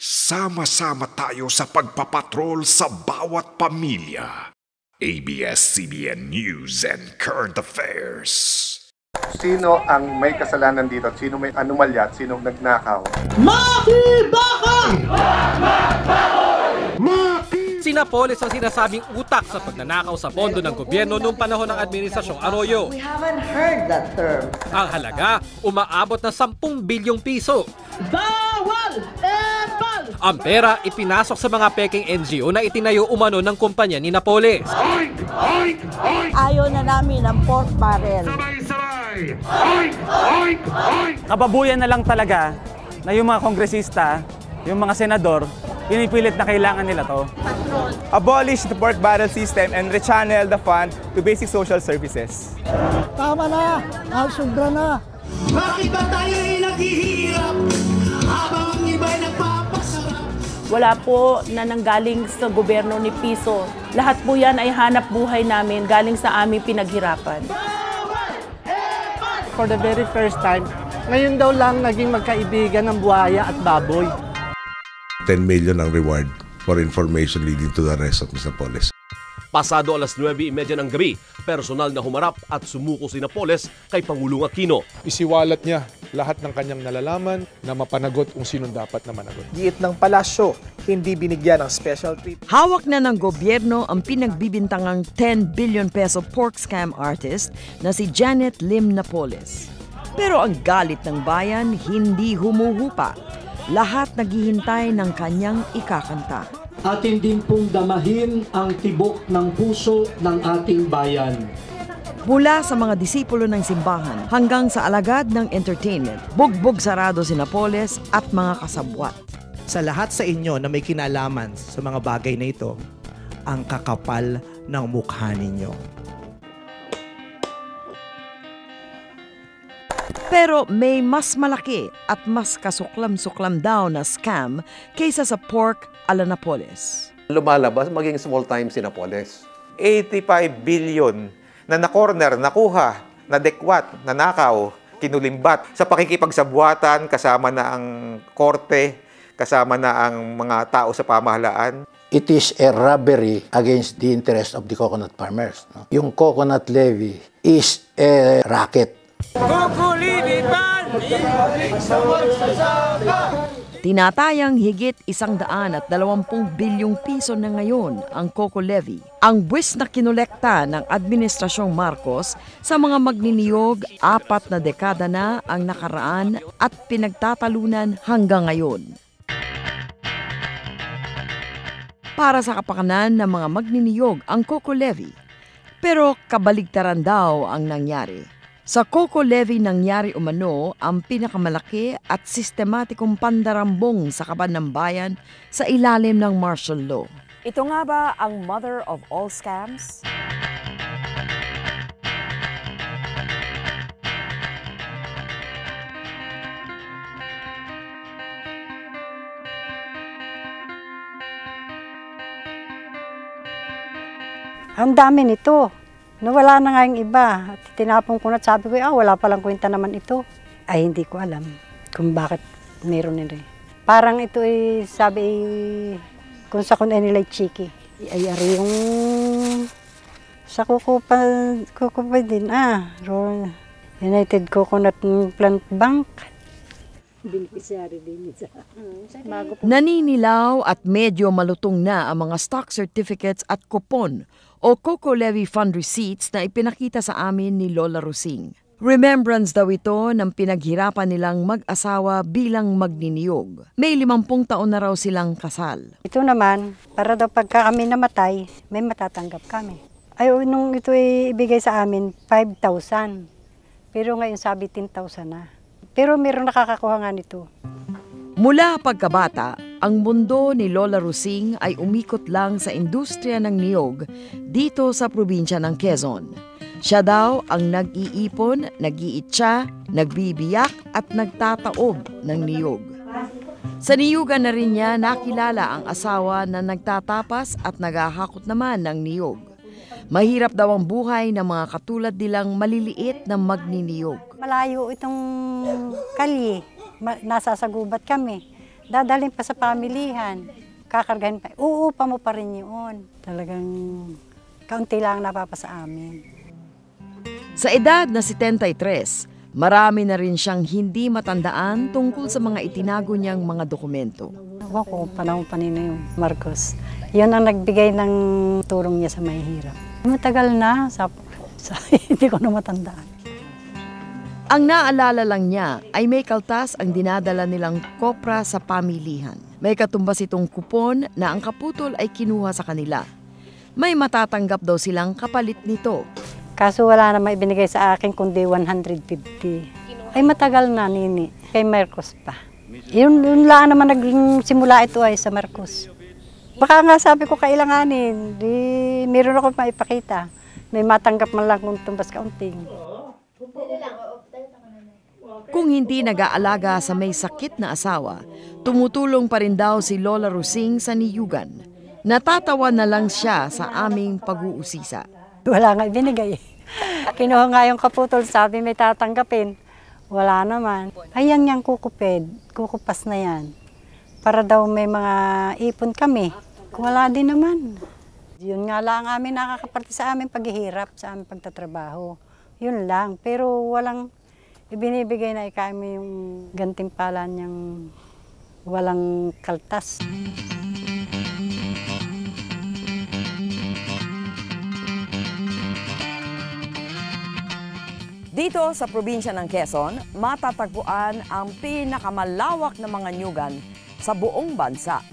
Sama-sama tayo sa pagpapatrol sa bawat pamilya. ABS-CBN News and Current Affairs. Sino ang may kasalanan dito at sino may anomalya at sino nagnakaw? Sina Poles ang sinasabing utak sa pagnanakaw sa pondo ng gobyerno noong panahon ng Administrasyong Arroyo. We haven't heard that term. Ang halaga, umaabot na 10 bilyong piso. Bawal! Epal! Ang pera ipinasok sa mga peking NGO na itinayo umano ng kumpanya ni Napoles. Ayaw na namin ng pork barrel. Kababuyan na lang talaga na yung mga kongresista, yung mga senador, pinipilit na kailangan nila to. Abolish the pork barrel system and rechannel the fund to basic social services. Tama na! Sobra na! Bakit ba tayo ay naghihirap habang ang iba'y nagpapasarap? Wala po na nanggaling sa gobyerno ni Piso. Lahat po yan ay hanap buhay namin galing sa aming pinaghirapan. For the very first time, ngayon daw lang naging magkaibigan ng buhaya at baboy. 10 million ang reward for information leading to the arrest of Mr. Napoles. Pasado alas 9:30 ng gabi, personal na humarap at sumuko si Napoles kay Pangulong Aquino. Isiwalat niya lahat ng kanyang nalalaman na mapanagot kung sinong dapat na managot. Giit ng palasyo, hindi binigyan ng special treatment. Hawak na ng gobyerno ang pinagbibintangang 10 billion peso pork scam artist na si Janet Lim Napoles. Pero ang galit ng bayan hindi humuhupa. Lahat naghihintay ng kanyang ikakanta. Atin din pong damahin ang tibok ng puso ng ating bayan. Mula sa mga disipulo ng simbahan hanggang sa alagad ng entertainment, bugbog sarado si Napoles at mga kasabwat. Sa lahat sa inyo na may kinalaman sa mga bagay na ito, ang kakapal ng mukha ninyo. Pero may mas malaki at mas kasuklam-suklam daw na scam kaysa sa pork ala Napoles. Lumalabas maging small time si Napoles. 85 billion na na-corner, nakuha, nadekwat, nanakaw, kinulimbat sa pakikipagsabwatan kasama na ang korte, kasama na ang mga tao sa pamahalaan. It is a robbery against the interest of the coconut farmers. Yung coconut levy is a racket. Tinatayang higit 120 bilyong piso na ngayon ang Coco Levy, ang buwis na kinolekta ng Administrasyong Marcos sa mga magniniyog 4 na dekada na ang nakaraan at pinagtatalunan hanggang ngayon. Para sa kapakanan ng mga magniniyog ang Coco Levy, pero kabaligtaran daw ang nangyari. Sa Coco Levy nangyari umano ang pinakamalaki at sistematikong pandarambong sa kaban ng bayan sa ilalim ng martial law. Ito nga ba ang mother of all scams? Ang dami nito. Nawala na nga yung iba. At tinapong ko na at sabi ko, wala palang kwenta naman ito. Ay, hindi ko alam kung bakit meron nila. Parang ito ay, sabi kung sa kun ay nila'y chiki. Ay, ari yung sa kukupa din. United Coconut Plant Bank. Beneficiary din isa. Naninilaw at medyo malutong na ang mga stock certificates at kupon o Coco Levy Fund receipts na ipinakita sa amin ni Lola Rosing. Remembrance daw ito ng pinaghirapan nilang mag-asawa bilang magniniyog. May 50 taon na raw silang kasal. Ito naman, para daw pagka kami namatay, may matatanggap kami. Ay, nung ito ibigay sa amin, 5,000. Pero ngayon sabi 10,000 na. Pero meron nakakakuha nga nito. Mula pagkabata, ang mundo ni Lola Rosing ay umikot lang sa industriya ng niyog dito sa probinsya ng Quezon. Siya daw ang nag-iipon, nag-iitsa, nagbibiyak at nagtataob ng niyog. Sa niyugan na rin niya nakilala ang asawa na nagtatapas at naghahakot naman ng niyog. Mahirap daw ang buhay ng mga katulad nilang maliliit na magniniyog. Malayo itong kalye. Nasa sa gubat kami. dadalhin pa sa pamilihan, kakargahin pa, uupa mo pa rin yun. Talagang kaunti lang napapasa amin. Sa edad na 73, marami na rin siyang hindi matandaan tungkol sa mga itinago niyang mga dokumento. Ako, panahon pa nila yung Marcos. Yun ang nagbigay ng tulong niya sa mahihirap. Matagal na, hindi ko na matandaan. Ang naalala lang niya ay may kaltas ang dinadala nilang kopra sa pamilihan. May katumbas itong kupon na ang kaputol ay kinuha sa kanila. May matatanggap daw silang kapalit nito. Kaso wala na may ibinigay sa akin kundi 150. Ay matagal na, Nini. Kay Marcos pa. Yun lang naman naging simula ito ay sa Marcos. Baka nga sabi ko kailanganin, meron ako maipakita. May matanggap man lang kung tumbas kaunting. Kung hindi nag-aalaga sa may sakit na asawa, tumutulong pa rin daw si Lola Rusing sa niyugan. Natatawa na lang siya sa aming pag-uusisa. Wala nga ibinigay. Kinuha nga yung kaputol, sabi may tatanggapin. Wala naman. Ayan yung kukuped, kukupas na yan. Para daw may mga ipon kami. Wala din naman. Yun nga lang amin nakakaparte sa aming paghihirap, sa aming pagtatrabaho. Yun lang. Pero walang ibinibigay na kami yung gantimpala niyang walang kaltas. Dito sa probinsya ng Quezon, matatagpuan ang pinakamalawak na mga nyugan sa buong bansa.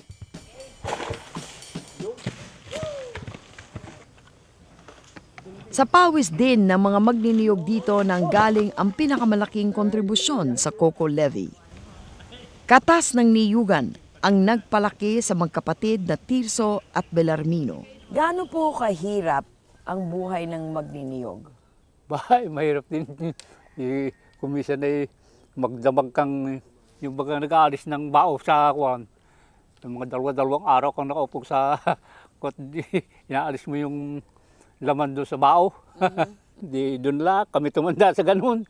Sa pawis din ng mga magniniyog dito nang galing ang pinakamalaking kontribusyon sa Coco Levy. Katas ng niyugan ang nagpalaki sa magkapatid na Tirso at Belarmino. Gaano po kahirap ang buhay ng magniniyog? Bahay, mahirap din. Kung minsan ay magdamag kang, yung baga nag-aalis ng bao sa kuwan. Yung mga dalawang araw kang nakaupog sa kot, inaalis mo yung laman doon sa bao. Di doon lang, kami tumanda sa ganun.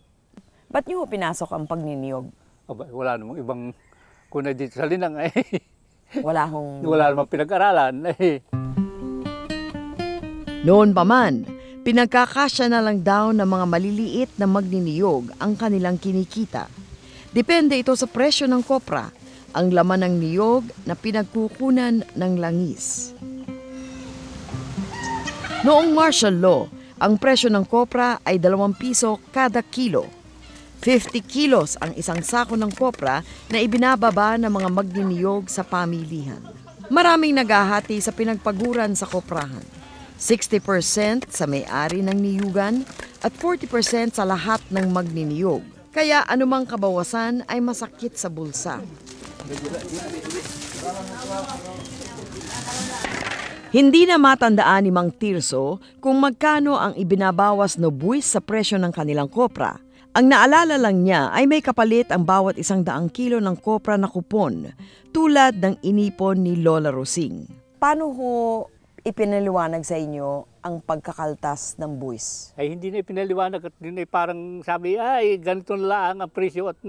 Ba't niyo pinasok ang pagniniyog? Aba, wala namang ibang, kung na dito sa Linang eh. Wala namang pinag-aralan eh. Noon pa man, pinagkakasya na lang daw ng mga maliliit na magniniyog ang kanilang kinikita. Depende ito sa presyo ng kopra, ang laman ng niyog na pinagkukunan ng langis. Noong martial law, ang presyo ng kopra ay 2 piso kada kilo. 50 kilos ang isang sako ng kopra na ibinababa ng mga magniniyog sa pamilihan. Maraming naghahati sa pinagpaguran sa koprahan. 60% sa may-ari ng niyugan at 40% sa lahat ng magniniyog. Kaya anumang kabawasan ay masakit sa bulsa. Hindi na matandaan ni Mang Tirso kung magkano ang ibinabawas na buwis sa presyo ng kanilang kopra. Ang naalala lang niya ay may kapalit ang bawat 100 kilo ng kopra na kupon, tulad ng inipon ni Lola Rusing. Paano ho ipinaliwanag sa inyo ang pagkakaltas ng buwis? Ay hindi na ipinaliwanag at hindi parang sabi, ay ganito lang ang presyo at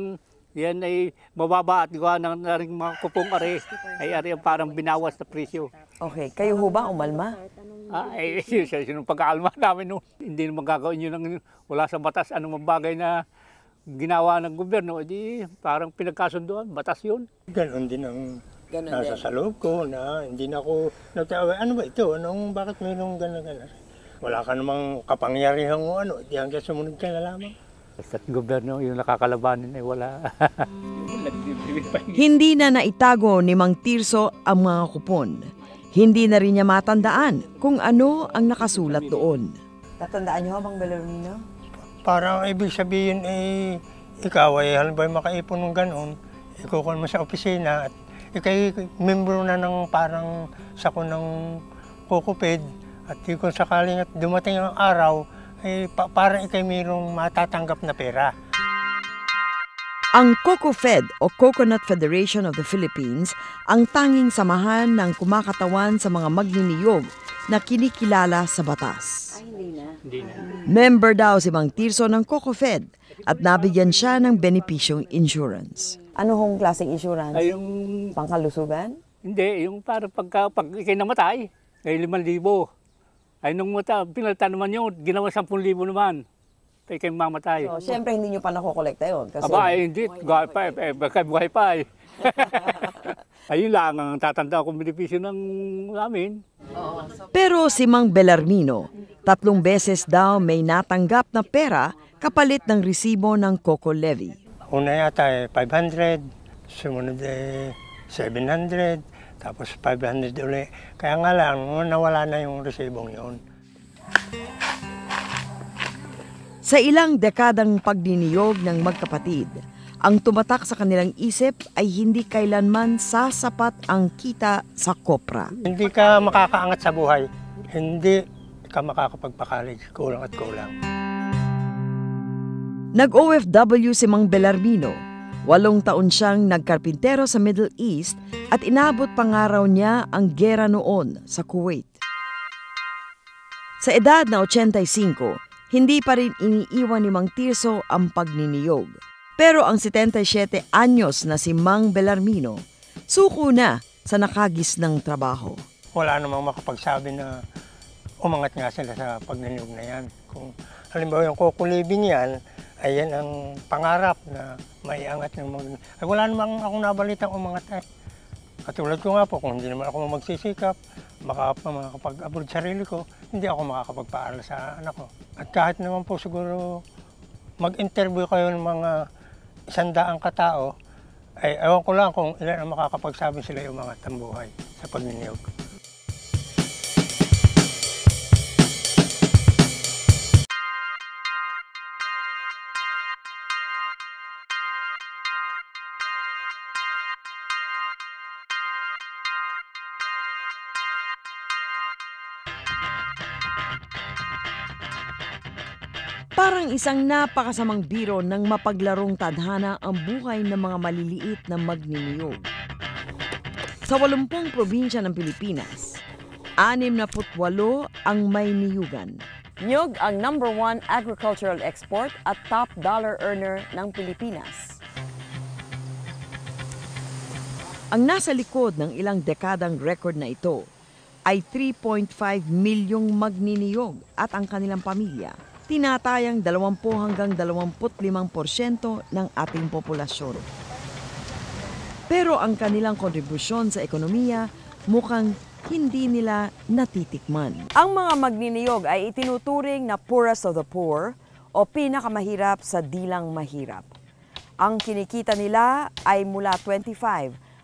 yan ay mababa at gawa na rin mga kupong are. Ay are ang parang binawas na presyo. Okay, kayo ho ba umalma? Ay sinong pagkakalma namin no. Hindi naman gagawin yun ng wala sa batas anong bagay na ginawa ng gobyerno. Di parang pinagkasunduan, batas yun. Ganon din ang nasa sa loob ko na hindi na ako nagtawa. Ano ba ito? Bakit mayroong gano'n? Wala ka namang kapangyarihan o ano. Di hanggang sumunod ka na lamang. Basta't gobyerno yung nakakalabanin ay wala. Hindi na naitago ni Mang Tirso ang mga kupon. Hindi na rin niya matandaan kung ano ang nakasulat doon. Tatandaan niyo Mang Belarmino? Parang ibig sabihin ikaw ay halimbawa makaipon ng gano'n. Ikukul mo sa opisina at ikay membro na ng parang sako ng kukupid at kung sakaling at dumating ang araw, parang ikay mayroong matatanggap na pera. Ang COCOFED o Coconut Federation of the Philippines ang tanging samahan ng kumakatawan sa mga magniniyog na kinikilala sa batas. Hindi na. Member daw si Mang Tirso ng COCOFED at nabigyan siya ng benepisyong insurance. Ano hong klaseng insurance? Ay, yung... Pangkalusugan? Hindi, yung para pag ikay namatay, ay 5,000. Ay nung pinalitan naman yun, ginawa 10,000 naman. Kaya kayo mamatay. So, siyempre hindi nyo pa nakokolekta yun. Kasi... Aba, hindi. Buhay pa eh. Ayun lang ang tatanda kong benepisyo ng amin. Pero si Mang Belarmino, 3 beses daw may natanggap na pera kapalit ng resibo ng Coco Levy. Una yata 500, sumunod 700, tapos 500 uli. Kaya nga lang, nawala na yung resibong yun. Sa ilang dekadang pagniniyog ng magkapatid, ang tumatak sa kanilang isip ay hindi kailanman sasapat ang kita sa kopra. Hindi ka makakaangat sa buhay, hindi ka makakapagpakalig, kulang at kulang. Nag-OFW si Mang Belarmino. 8 taon siyang nagkarpintero sa Middle East at inabot pangaraw niya ang gera noon sa Kuwait. Sa edad na 85, hindi pa rin iniiwan ni Mang Tirso ang pagniniyog. Pero ang 77 anyos na si Mang Belarmino, suko na sa nakagis ng trabaho. Wala namang makapagsabi na umangat nga sila sa pagniniyog na yan. Kung halimbawa yung kukulibing yan, ay yan ang pangarap na maiangat ng mga... Ay wala namang akong nabalitang umangat eh. Katulad ko nga po, kung hindi naman ako magsisikap, makakapag-abroad sarili ko, hindi ako makakapagpaaral sa anak ko. At kahit naman po siguro mag-interview kayo ng mga 100 katao, ay ewan ko lang kung ilan ang makakapagsabi sila yung mga tambuhay sa pagniniyog. Parang isang napakasamang biro ng mapaglarong tadhana ang buhay ng mga maliliit na magniniyog. Sa 80 probinsya ng Pilipinas, 68 ang may niyugan. Niyog ang #1 agricultural export at top dollar earner ng Pilipinas. Ang nasa likod ng ilang dekadang record na ito ay 3.5 milyong magniniyog at ang kanilang pamilya. Tinatayang 20 hanggang 25% ng ating populasyon. Pero ang kanilang kontribusyon sa ekonomiya mukhang hindi nila natitikman. Ang mga magniniyog ay itinuturing na poorest of the poor o pinakamahirap sa dilang mahirap. Ang kinikita nila ay mula 25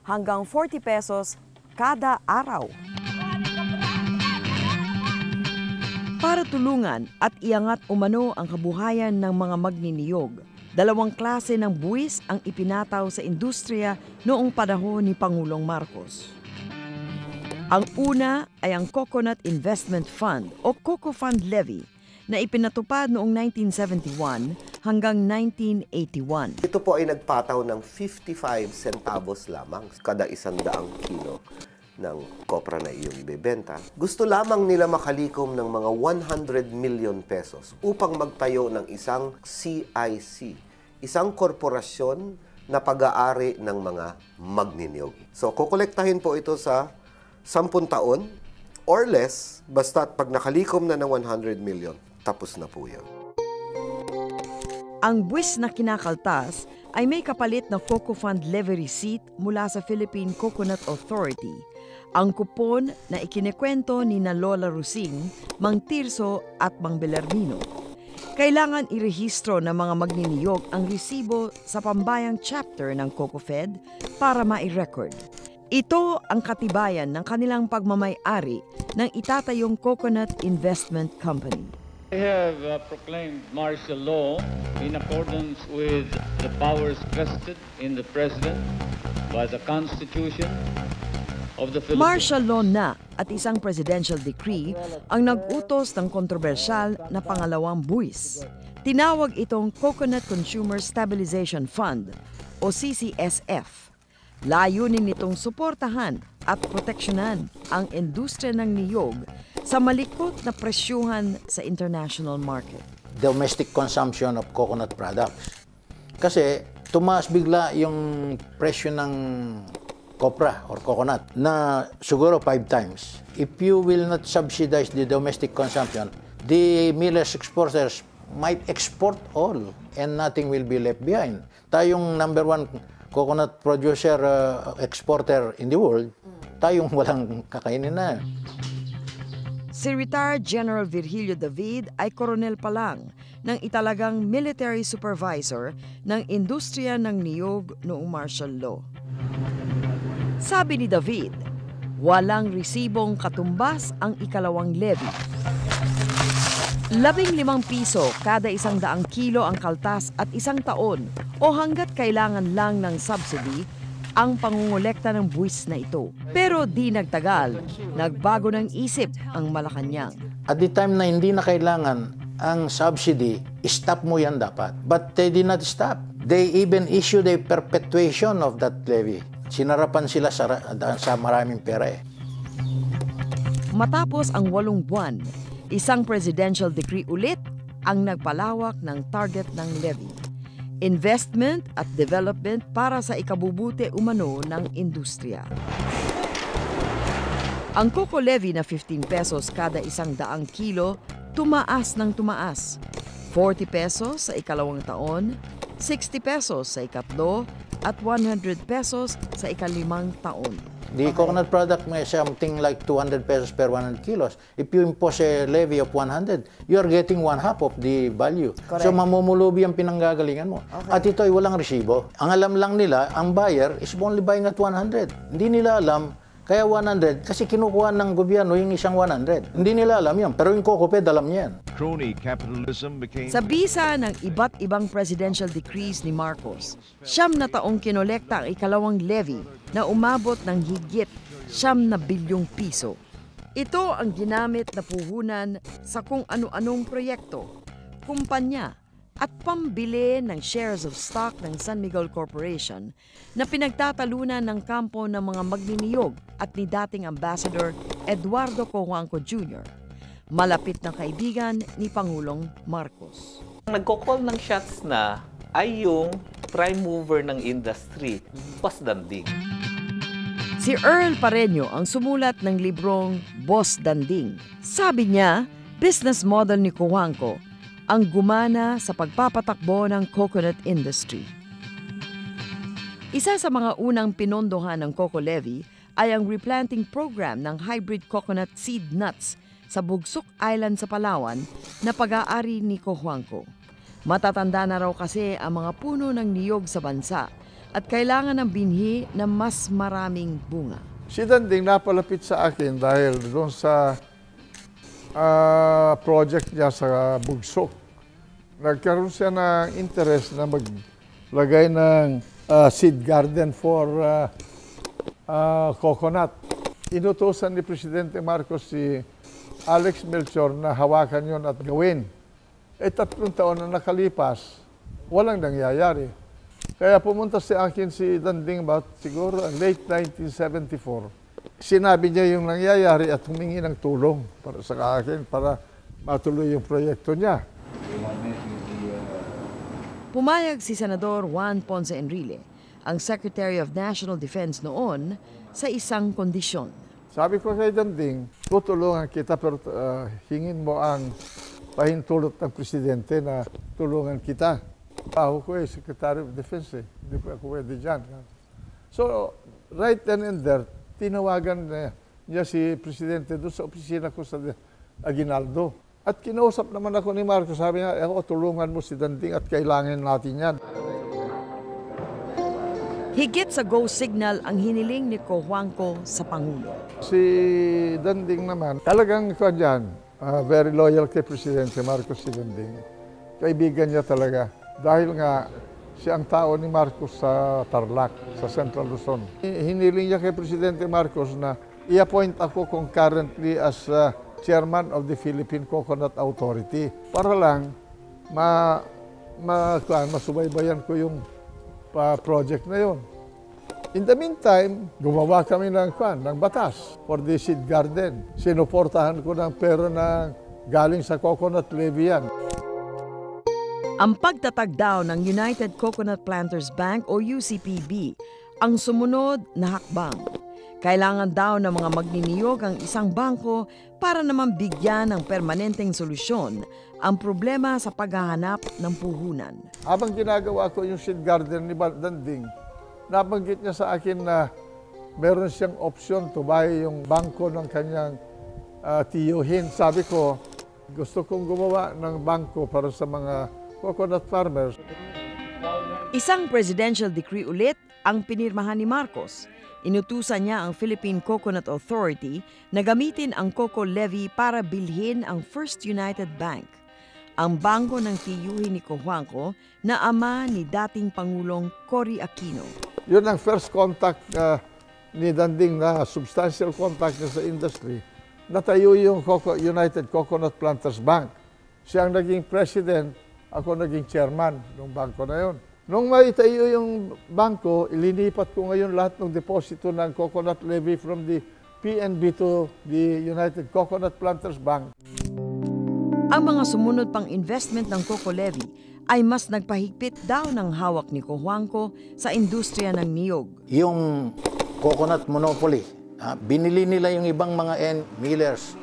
hanggang 40 pesos kada araw. Para tulungan at iangat umano ang kabuhayan ng mga magniniyog, 2 klase ng buwis ang ipinataw sa industriya noong panahon ni Pangulong Marcos. Ang una ay ang Coconut Investment Fund o Coco Fund Levy na ipinatupad noong 1971 hanggang 1981. Ito po ay nagpataw ng 55 centavos lamang kada 100 kilo ng kopra na iyong ibebenta. Gusto lamang nila makalikom ng mga 100 million pesos upang magtayo ng isang CIC, isang korporasyon na pag-aari ng mga magniniyog. So, kukolektahin po ito sa 10 taon or less, basta pag nakalikom na ng 100 million, tapos na po yun. Ang buwis na kinakaltas ay may kapalit na Coco Fund Levy receipt mula sa Philippine Coconut Authority. Ang kupon na ikinikwento ni na Lola Rusing, Mang Tirso at Mang Belarmino. Kailangan irehistro ng mga magniniyog ang resibo sa pambayang chapter ng CocoFed para mai-record. Ito ang katibayan ng kanilang pagmamay-ari ng itatayong Coconut Investment Company. I have proclaimed martial law in accordance with the powers vested in the President by the Constitution of the Philippines. Martial law na at isang presidential decree ang nag-utos ng kontrobersyal na pangalawang buwis. Tinawag itong Coconut Consumer Stabilization Fund o CCSF. Layunin nitong suportahan at proteksyonan ang industriya ng niyog sa malikot na presyuhan sa international market. Domestic consumption of coconut products. Kasi tumaas bigla yung presyo ng copra or coconut na siguro 5 times. If you will not subsidize the domestic consumption, the millers exporters might export all and nothing will be left behind. Tayong number 1 coconut producer, exporter in the world, tayong walang kakainin na. Si retired General Virgilio David ay koronel pa lang ng italagang military supervisor ng industriya ng niyog noong martial law. Sabi ni David, walang resibong katumbas ang ikalawang levy. 15 piso kada 100 kilo ang kaltas at 1 taon o hanggat kailangan lang ng subsidy ang pangungulekta ng buwis na ito. Pero di nagtagal, nagbago ng isip ang Malacanang. At the time na hindi na kailangan ang subsidy, stop mo yan dapat. But they did not stop. They even issued a perpetuation of that levy. Sinarapan sila sa maraming pera eh. Matapos ang 8 buwan, isang presidential decree ulit ang nagpalawak ng target ng levy. Investment at development para sa ikabubuti umano ng industriya. Ang coco levy na 15 pesos kada 100 kilo, tumaas ng tumaas. 40 pesos sa ikalawang taon, 60 pesos sa ikatlo, at 100 pesos sa ikalimang taon. The coconut product may something like 200 pesos per 100 kilos. If you impose a levy of 100, you are getting 1/2 of the value. Correct. So mamumulubi ang pinanggagalingan mo. Okay. At ito ay walang resibo. Ang alam lang nila, ang buyer is only buying at 100. Hindi nila alam, kaya 100, kasi kinukuha ng gobyerno yung isang 100. Hindi nila alam yan, pero yung Cocoped alam yan. Crony capitalism became... Sa bisa ng iba't ibang presidential decrees ni Marcos, 9 na taong kinolekta ang ikalawang levy na umabot ng higit 9 na bilyong piso. Ito ang ginamit na puhunan sa kung ano-anong proyekto, kumpanya at pambili ng shares of stock ng San Miguel Corporation na pinagtatalunan ng kampo ng mga magniniyog at ni dating Ambassador Eduardo Cojuangco Jr., malapit na kaibigan ni Pangulong Marcos. Nagko-call ng shots na ay yung prime mover ng industry, Boss Danding. Si Earl Pareño ang sumulat ng librong Boss Danding. Sabi niya, business model ni Cojuangco ang gumana sa pagpapatakbo ng coconut industry. Isa sa mga unang pinondohan ng Coco Levy ay ang replanting program ng hybrid coconut seed nuts sa Bugsok Island sa Palawan na pag-aari ni Cojuangco. Matatanda na raw kasi ang mga puno ng niyog sa bansa at kailangan ng binhi na mas maraming bunga. Si Danding napalapit sa akin dahil doon sa project niya sa Bugsok. Nagkaroon siya ng interest na maglagay ng seed garden for coconut. Inutusan ni Presidente Marcos si Alex Melchor na hawakan yon at gawin. 3 taon na nakalipas, walang nangyayari. Kaya pumunta sa akin si Danding about siguro late 1974. Sinabi niya yung nangyayari at humingi ng tulong para sa akin para matuloy yung proyekto niya. Pumayag si Senador Juan Ponce Enrile, ang Secretary of National Defense noon, sa isang kondisyon. Sabi ko kay Danding, tutulungan kita pero hingin mo ang pahintulot ng Presidente na tulungan kita. Ako ko Secretary of Defense Hindi po ako pwede dyan. So, right then and there, tinawagan niya si Presidente doon sa opisina ko sa Aguinaldo. At kinausap naman ako ni Marcos, sabi niya, ako tulungan mo si Danding at kailangan natin yan. Higit sa go signal ang hiniling ni Cojuangco sa Pangulo. Si Danding naman, talagang very loyal kay Presidente Marcos si Danding. Kaibigan niya talaga. Dahil nga, siya ang tao ni Marcos sa Tarlac, sa Central Luzon. Hiniling niya kay Presidente Marcos na i-appoint ako concurrently as chairman of the Philippine Coconut Authority para lang masubaybayan ko yung project na yon. In the meantime, gumawa kami ng batas for the seed garden. Sinuportahan ko ng pera na galing sa coconut levy yan. Ang pagtatag daw ng United Coconut Planters Bank o UCPB ang sumunod na hakbang. Kailangan daw ng mga magniniyog ang isang bangko para naman bigyan ng permanenteng solusyon ang problema sa paghahanap ng puhunan. Habang ginagawa ko yung seed garden ni Danding, nabanggit niya sa akin na meron siyang option to buy yung bangko ng kanyang tiyuhin. Sabi ko, gusto kong gumawa ng bangko para sa mga coconut farmers. Isang presidential decree ulit ang pinirmahan ni Marcos. Inutusan niya ang Philippine Coconut Authority na gamitin ang Coco Levy para bilhin ang First United Bank, ang bangko ng tiyuhin ni Cojuangco na ama ni dating Pangulong Cory Aquino. Yun ang first contact ni Danding na substantial contact niya sa industry. Natayo yung United Coconut Planters Bank. Siya ang naging president, ako naging chairman ng bangko na yun. Nung maitayo yung bangko, ilinipat ko ngayon lahat ng deposito ng coconut levy from the PNB to the United Coconut Planters Bank. Ang mga sumunod pang investment ng Coco Levy ay mas nagpahigpit daw ng hawak ni Cojuangco sa industriya ng niyog. Yung coconut monopoly, binili nila yung ibang mga millers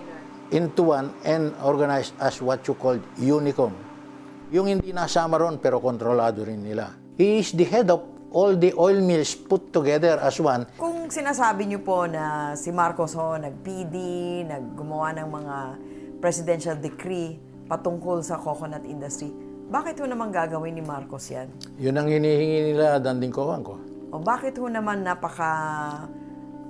into one and organized as what you called Unicom. Yung hindi nasama ron pero kontrolado rin nila. He is the head of all the oil mills put together as one. Kung sinasabi niyo po na si Marcos nag-PD, naggumawa ng mga presidential decree patungkol sa coconut industry, bakit ho naman gagawin ni Marcos yan? Yun ang hinihingi nila Danding Cojuangco. O bakit ho naman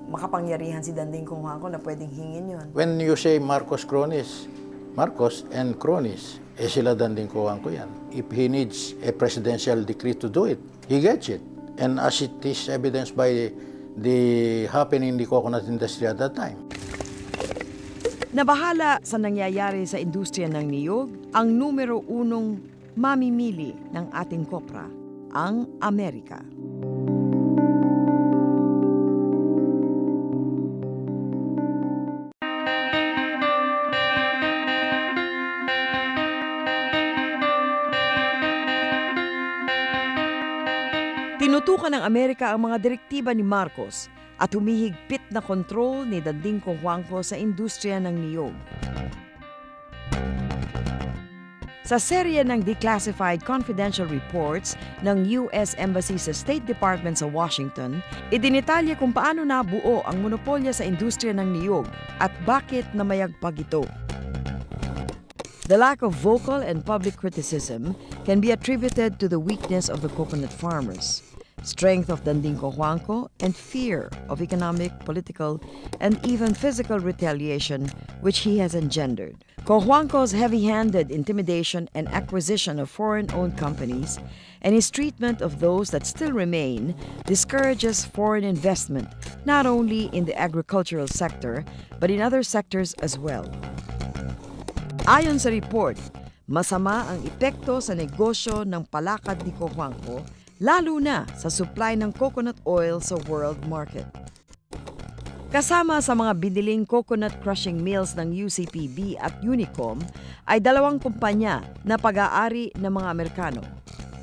makapangyarihan si Danding Cojuangco na pwedeng hingin yun? When you say Marcos cronies, Marcos and cronies, sila Danding Cojuangco yan. If he needs a presidential decree to do it, he gets it. And as it is evidenced by the happening in the coconut industry at that time. Nabahala sa nangyayari sa industriya ng niyog, ang numero unong mamimili ng ating kopra, ang Amerika. Tinutukan ng Amerika ang mga direktiba ni Marcos at humihigpit na kontrol ni Danding Cojuangco sa industriya ng niyog. Sa serye ng declassified confidential reports ng U.S. Embassy sa State Department sa Washington, idinitalye kung paano nabuo ang monopolya sa industriya ng niyog at bakit namayagpag ito. The lack of vocal and public criticism can be attributed to the weakness of the coconut farmers, strength of Danding Cojuangco, and fear of economic, political, and even physical retaliation which he has engendered. Cojuangco's heavy-handed intimidation and acquisition of foreign-owned companies and his treatment of those that still remain discourages foreign investment not only in the agricultural sector but in other sectors as well. Ayon sa report, masama ang epekto sa negosyo ng palakad ni Cojuangco, lalo na sa supply ng coconut oil sa world market. Kasama sa mga biniling coconut crushing mills ng UCPB at Unicom ay dalawang kumpanya na pag-aari ng mga Amerikano,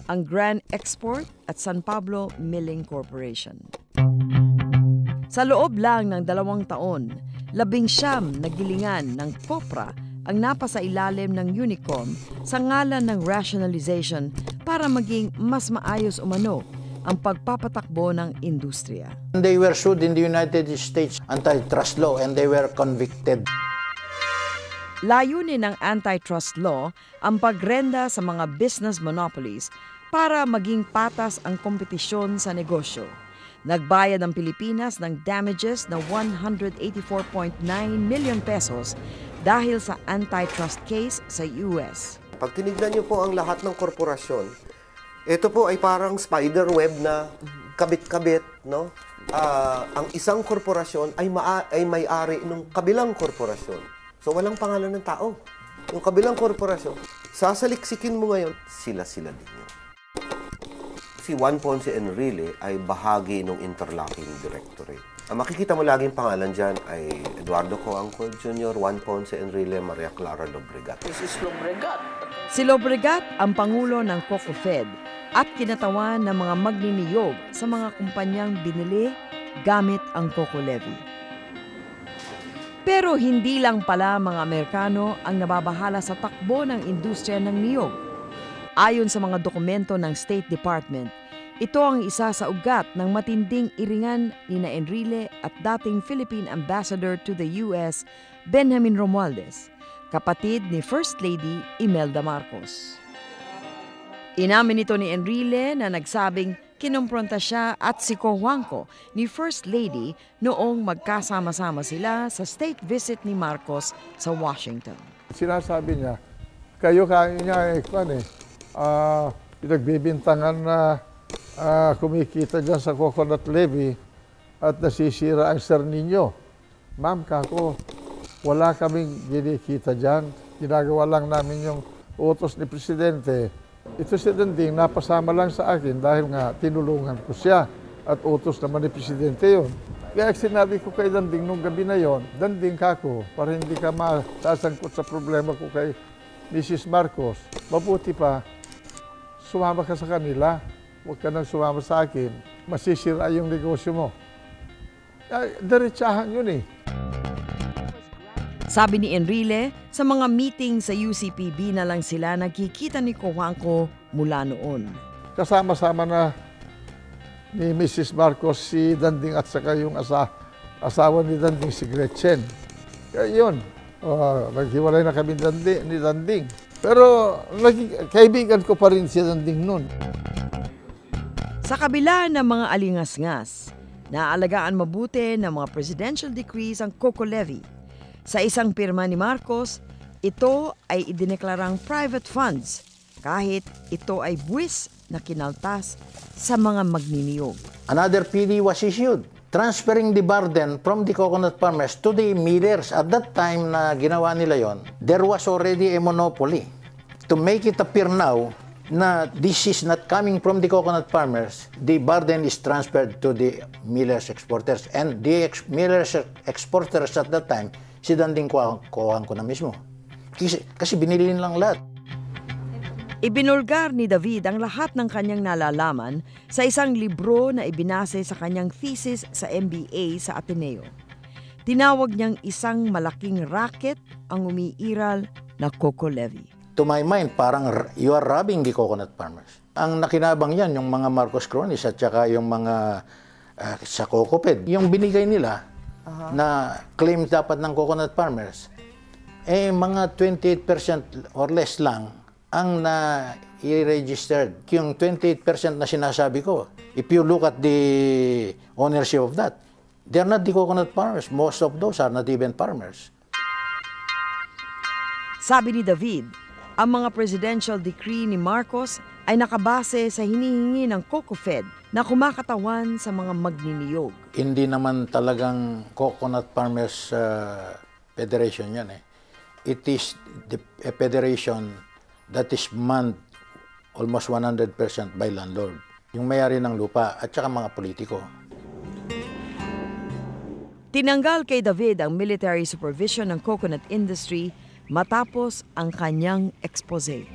ang Grand Export at San Pablo Milling Corporation. Sa loob lang ng 2 taon, 19 na gilingan ng kopra ang napasailalim ng Unicom sa ngalan ng rationalization para maging mas maayos umano ang pagpapatakbo ng industriya. They were sued in the United States antitrust law and they were convicted. Layunin ng antitrust law ang pagrenda sa mga business monopolies para maging patas ang kompetisyon sa negosyo. Nagbayad ang Pilipinas ng damages na 184.9 million pesos dahil sa antitrust case sa US. Pag tinignan niyo po ang lahat ng korporasyon, ito po ay parang spider web na kabit-kabit, no? Ang isang korporasyon ay may-ari ng kabilang korporasyon. So walang pangalan ng tao. Yung kabilang korporasyon, sasaliksikin mo ngayon, sila-sila din yun. Si Juan Ponce Enrile ay bahagi ng interlocking directorate. Ang makikita mo laging pangalan dyan ay Eduardo Cojuangco Jr., Juan Ponce Enrile, Maria Clara Lobregat. Mrs. Lobregat. Si Lobregat ang pangulo ng COCOFED at kinatawan ng mga magniniyog sa mga kumpanyang binili gamit ang COCO levy. Pero hindi lang pala mga Amerikano ang nababahala sa takbo ng industriya ng niyog. Ayon sa mga dokumento ng State Department, ito ang isa sa ugat ng matinding iringan ni na Enrile at dating Philippine Ambassador to the U.S. Benjamin Romualdez, kapatid ni First Lady Imelda Marcos. Inamin nito ni Enrile na nagsabing kinumpronta siya at si Cojuangco ni First Lady noong magkasama-sama sila sa state visit ni Marcos sa Washington. Sinasabi niya, kayo pinagbibintangan na kumikita dyan sa coconut levy at nasisira ang ser ninyo. Ma'am, kako, wala kaming ginikita dyan. Ginagawa lang namin yung utos ni Presidente. Ito si Danding, napasama lang sa akin dahil nga tinulungan ko siya at utos naman ni Presidente yun. Kaya sinabi ko kay Danding nung gabi na yon, Danding kako, para hindi ka masasangkot sa problema ko kay Mrs. Marcos, mabuti pa, sumama ka sa kanila. Huwag ka nang sumama sa akin. Masisira yung negosyo mo. Diretsahan yun eh. Sabi ni Enrile, sa mga meeting sa UCPB na lang sila nagkikita ni Cojuangco mula noon. Kasama-sama na ni Mrs. Marcos si Danding at saka yung asawa ni Danding, si Gretchen. Kaya yun, naghiwalay na kami ni Danding. Pero kaibigan ko pa rin si Danding noon. Sa kabila ng mga alingas-ngas, naalagaan mabuti ng mga presidential decrees ang COCO levy. Sa isang pirma ni Marcos, ito ay idineklarang private funds kahit ito ay buwis na kinaltas sa mga magniniyog. Another PD was issued, transferring the burden from the coconut farmers to the millers. At that time na ginawa nila yon, there was already a monopoly. To make it appear now na this is not coming from the coconut farmers, the burden is transferred to the millers exporters. And the millers exporters at that time, si Danding Cojuangco na mismo. Kasi binili lang lahat. Ibinulgar ni David ang lahat ng kanyang nalalaman sa isang libro na ibinase sa kanyang thesis sa MBA sa Ateneo. Tinawag niyang isang malaking racket ang umiiral na COCO levy. To my mind, parang you are robbing the coconut farmers. Ang nakinabang yan, yung mga Marcos cronies at saka yung mga sa COCOFED. Yung binigay nila, na claims dapat ng coconut farmers, mga 28% or less lang ang na-registered. Yung 28% na sinasabi ko, if you look at the ownership of that, they're not the coconut farmers. Most of those are not even farmers. Sabi ni David, ang mga presidential decree ni Marcos ay nakabase sa hinihingi ng COCOFED na kumakatawan sa mga magniniyog. Hindi naman talagang Coconut Farmers Federation yan eh. It is a federation that is manned almost 100% by landlord. Yung may-ari ng lupa at saka mga politiko. Tinanggal kay David ang military supervision ng coconut industry matapos ang kanyang expose.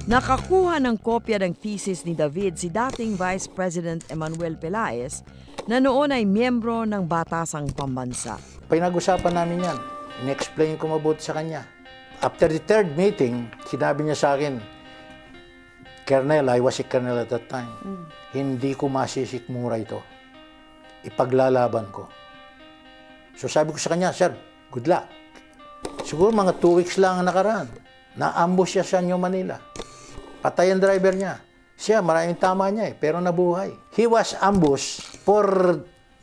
Nakakuha ng kopya ng thesis ni David si dating Vice President Emmanuel Pelaez na noon ay miyembro ng Batasang Pambansa. Pinag-usapan namin yan. In-explain ko mabuti sa kanya. After the third meeting, sinabi niya sa akin, Colonel, I was a colonel at that time. Hindi ko masisikmura ito. Ipaglalaban ko. So sabi ko sa kanya, Sir, good luck. Siguro mga 2 weeks lang ang nakaraan. Na-ambush siya sa New Manila. Patay ang driver niya. Siya, maraming tama niya pero nabuhay. He was ambushed for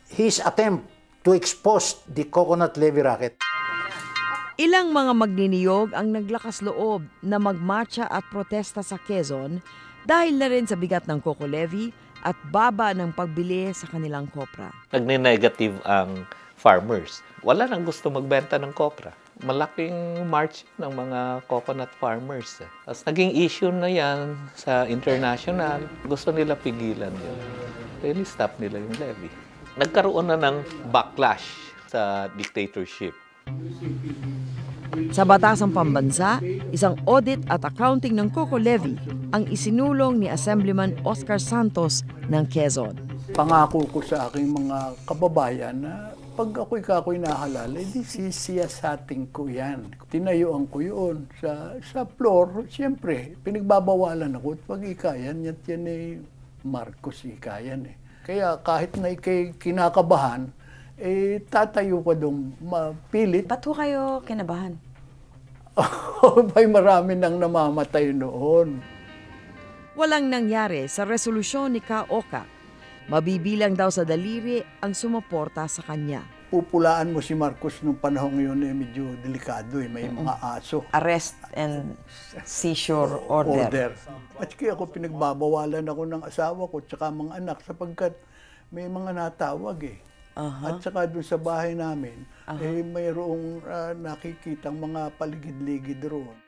his attempt to expose the coconut levy racket. Ilang mga magniniyog ang naglakas loob na magmarcha at protesta sa Quezon dahil na rin sa bigat ng coco levy at baba ng pagbili sa kanilang kopra. Nagni-negative ang farmers. Wala nang gusto magbenta ng kopra. Malaking march ng mga coconut farmers. Tapos naging issue na yan sa international. Gusto nila pigilan yun. Really stop nila yung levy. Nagkaroon na ng backlash sa dictatorship. Sa Batasang Pambansa, isang audit at accounting ng Coco Levy ang isinulong ni Assemblyman Oscar Santos ng Quezon. Pangako ko sa aking mga kababayan na pag ako'y nahalal, edi sisiyasating ko yan. Tinayuan ko yun sa floor. Siyempre, pinagbabawalan ako. Pag ikayan, yan Marcos ikayan eh. Kaya kahit na ikay kinakabahan, tatayo ka doon mapilit. Ba't ho kayo kinabahan? May marami nang namamatay noon. Walang nangyari sa resolusyon ni Ka Oka. Mabibilang daw sa daliri ang sumuporta sa kanya. Pupulaan mo si Marcos nung panahon yun medyo delikado may mga aso. Arrest and seizure order. At kaya ako pinagbabawalan ako ng asawa ko at mga anak sapagkat may mga natawag At saka doon sa bahay namin, mayroong nakikitang mga paligid-ligid roon.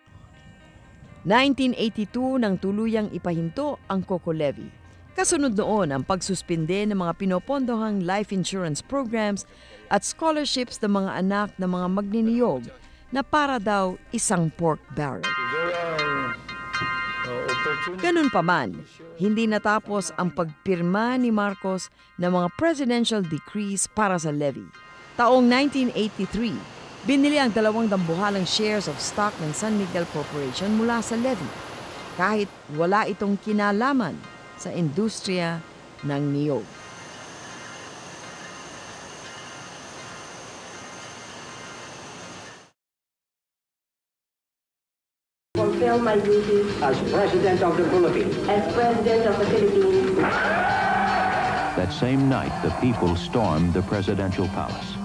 1982 nang tuluyang ipahinto ang Coco Levy. Kasunod noon ang pagsuspinde ng mga pinopondohang life insurance programs at scholarships ng mga anak ng mga magniniyog na para daw isang pork barrel. Ganun pa man, hindi natapos ang pagpirma ni Marcos ng mga presidential decrees para sa levy. Taong 1983, binili ang 2 dambuhalang shares of stock ng San Miguel Corporation mula sa levy, kahit wala itong kinalaman sa industriya ng niyog. Fulfill my duty as President of the Philippines. That same night, the people stormed the presidential palace.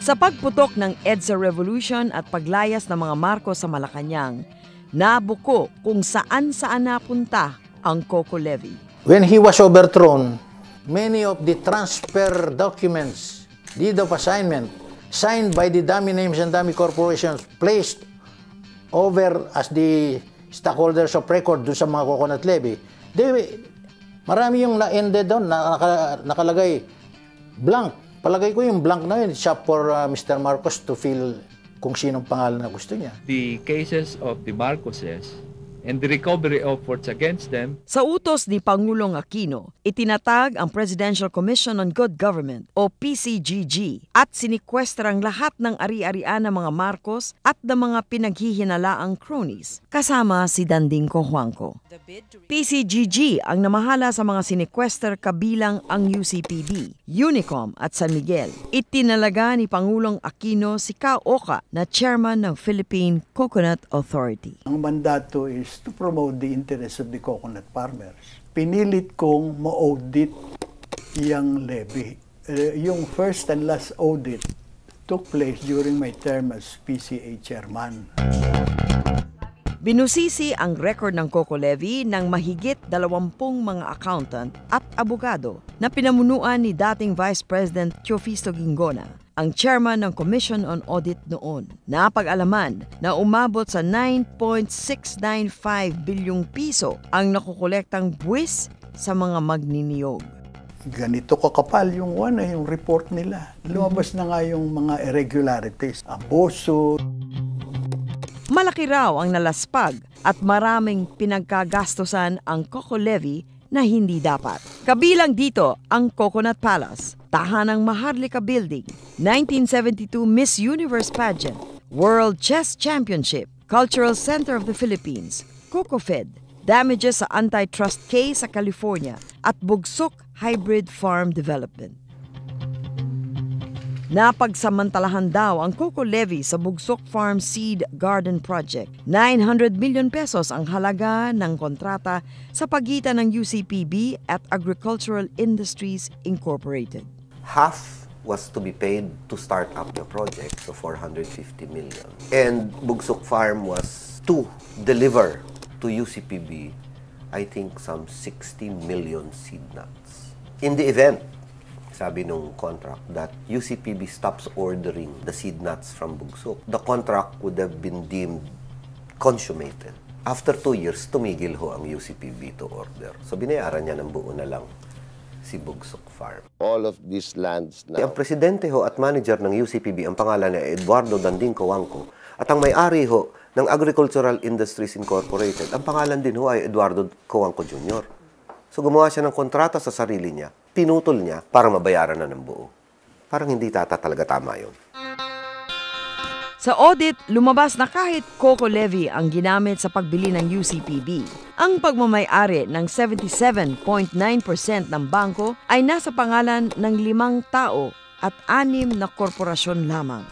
Sa pagputok ng EDSA Revolution at paglayas ng mga Marcos sa Malacanang, nabuko kung saan-saan napunta ang Coco Levy. When he was overthrown, many of the transfer documents, deed of assignment, signed by the dummy names and dummy corporations placed over as the stockholders of record dun sa mga coconut levy, marami yung na-ended doon, nakalagay blank. Palagay ko yung blank na yun, shop for Mr. Marcos to fill kung sinong pangalan na gusto niya. The cases of the Marcoses and the recovery efforts against them. Sa utos ni Pangulong Aquino, itinatag ang Presidential Commission on Good Government o PCGG at sinikwestra ang lahat ng ari-arian ng mga Marcos at ng mga pinaghihinalaang cronies, kasama si Danding Cojuangco. PCGG ang namahala sa mga sinikwester kabilang ang UCPB, Unicom at San Miguel. Itinalaga ni Pangulong Aquino si Ka Oka na chairman ng Philippine Coconut Authority. Ang mandato is to promote the interests of the coconut farmers. Pinilit kong ma-audit yung levy. Yung first and last audit took place during my term as PCA chairman. Binusisi ang record ng Coco Levy ng mahigit 20 mga accountant at abogado na pinamunuan ni dating Vice President Teofisto Ginggona, ang chairman ng Commission on Audit noon. Napag-alaman na umabot sa 9.695 bilyong piso ang nakukolektang buwis sa mga magniniyog. Ganito kakapal yung report nila. Lumabas na nga yung mga irregularities, abuso. Malaki raw ang nalaspag at maraming pinagkagastosan ang Coco Levy na hindi dapat. Kabilang dito ang Coconut Palace, Tahanang Maharlika Building, 1972 Miss Universe Pageant, World Chess Championship, Cultural Center of the Philippines, CocoFed, damages sa antitrust case sa California at Bugsok Hybrid Farm Development. Napagsamantalahan daw ang Coco Levy sa Bugsok Farm Seed Garden Project. 900 million pesos ang halaga ng kontrata sa pagitan ng UCPB at Agricultural Industries Incorporated. Half was to be paid to start up the project, so 450 million. And Bugsok Farm was to deliver to UCPB, I think, some 60 million seed nuts. In the event, sabi nung contract, that UCPB stops ordering the seed nuts from Bugsok, the contract would have been deemed consummated. After 2 years, tumigil ho ang UCPB to order. So binayaran niya ng buo na lang si Bugsok Farm. All of these lands now. Ang presidente ho at manager ng UCPB, ang pangalan ay Eduardo Danding Coangco. At ang may-ari ho ng Agricultural Industries Incorporated, ang pangalan din ho ay Eduardo Coangco Jr. So gumawa siya ng kontrata sa sarili niya, pinutol niya para mabayaran na ng buo. Parang hindi talaga tama yun. Sa audit, lumabas na kahit COCO levy ang ginamit sa pagbili ng UCPB, ang pagmamay-ari ng 77.9% ng bangko ay nasa pangalan ng 5 tao at 6 na korporasyon lamang.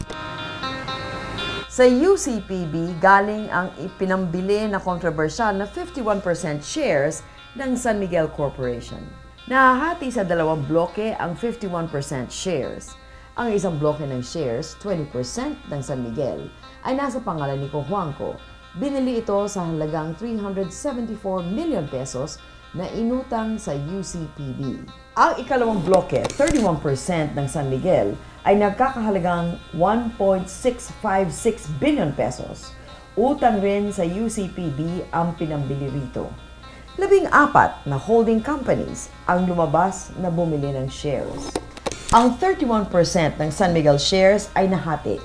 Sa UCPB, galing ang ipinambili na kontrobersyal na 51% shares ng San Miguel Corporation. Nahahati sa 2 bloke ang 51% shares. Ang isang bloke ng shares, 20% ng San Miguel, ay nasa pangalan ni Cojuangco. Binili ito sa halagang 374 million pesos na inutang sa UCPB. Ang ikalawang bloke, 31% ng San Miguel, ay nagkakahalagang 1.656 billion pesos. Utang rin sa UCPB ang pinambili rito. 14 na holding companies ang lumabas na bumili ng shares. Ang 31% ng San Miguel shares ay nahati,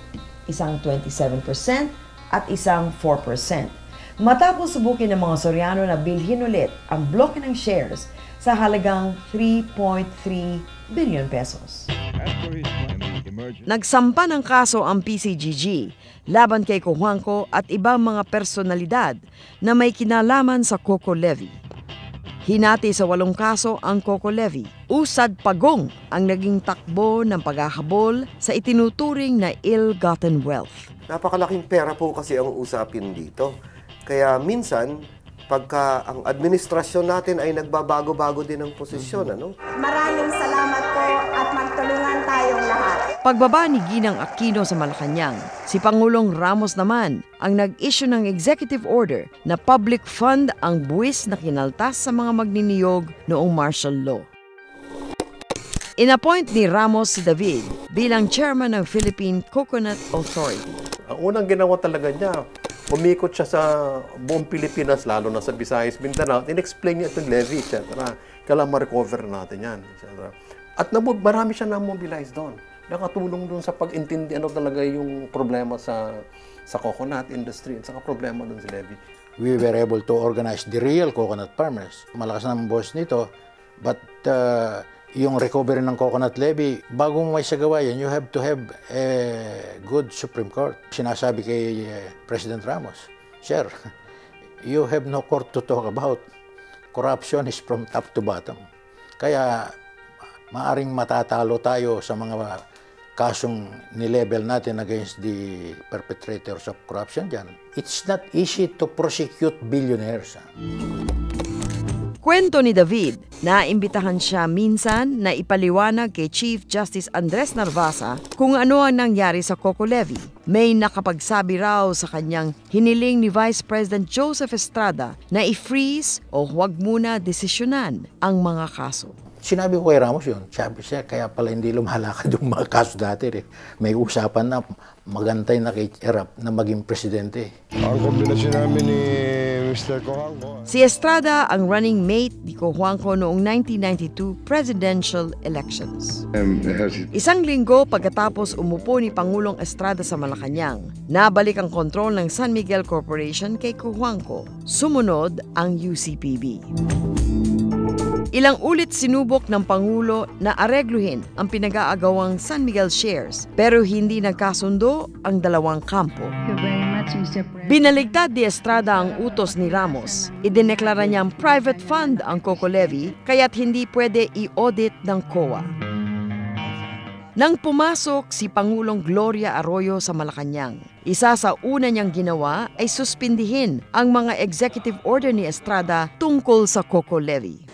isang 27% at isang 4%. Matapos subukin ng mga Soriano na bilhin ulit ang bloke ng shares sa halagang 3.3 billion pesos. Nagsampa ng kaso ang PCGG laban kay Cojuangco at ibang mga personalidad na may kinalaman sa COCO levy. Hinati sa 8 kaso ang COCO levy. Usad pagong ang naging takbo ng paghahabol sa itinuturing na ill-gotten wealth. Napakalaking pera po kasi ang usapin dito. Kaya minsan, pagka ang administrasyon natin ay nagbabago-bago din ang posisyon, ano? Maraming salamat po at magtulungan tayong lahat. Pagbaba ni Ginang Aquino sa Malacanang, si Pangulong Ramos naman ang nag-issue ng executive order na public fund ang buwis na kinaltas sa mga magniniyog noong martial law. Inappoint ni Ramos si David bilang chairman ng Philippine Coconut Authority. Ang unang ginawa talaga niya, umikot siya sa buong Pilipinas, lalo na sa Visayas, Mindanao, in-explain niya itong levy, etc. Kailangan ma-recover natin yan, etc. At marami siya na-mobilize doon. Nakatulong doon sa pag-intindi ano talaga yung problema sa coconut industry at saka problema doon sa levy. We were able to organize the real coconut farmers. Malakas na ang boss nito, but yung recovery ng coconut levy, bago mo may sagawa yan, you have to have a good Supreme Court. Sinasabi kay President Ramos, Sir, you have no court to talk about. Corruption is from top to bottom. Kaya maaring matatalo tayo sa mga kasong nilevel natin against the perpetrators of corruption dyan. It's not easy to prosecute billionaires. Kwento ni David na imbitahan siya minsan na ipaliwanag kay Chief Justice Andres Narvasa kung ano ang nangyari sa COCO levy. May nakapagsabi raw sa kanyang hiniling ni Vice President Joseph Estrada na i-freeze o huwag muna desisyonan ang mga kaso. Sinabi ko kay Ramos yun. Sabi siya, kaya pala hindi lumalakad yung mga kaso dati. May usapan na magantay na kay Erap na maging presidente. Ang kombinasyon namin ni Mr. Cojuangco. Si Estrada ang running mate ni Cojuangco noong 1992 presidential elections. Isang linggo pagkatapos umupo ni Pangulong Estrada sa Malacanang, nabalik ang kontrol ng San Miguel Corporation kay Cojuangco. Sumunod ang UCPB. Ilang ulit sinubok ng Pangulo na aregluhin ang pinag-aagawang San Miguel shares pero hindi nagkasundo ang dalawang kampo. Binaligtad ni Estrada ang utos ni Ramos. Idineklara niyang private fund ang COCO levy kaya't hindi pwede i-audit ng COA. Nang pumasok si Pangulong Gloria Arroyo sa Malacanang, isa sa una niyang ginawa ay suspindihin ang mga executive order ni Estrada tungkol sa COCO levy.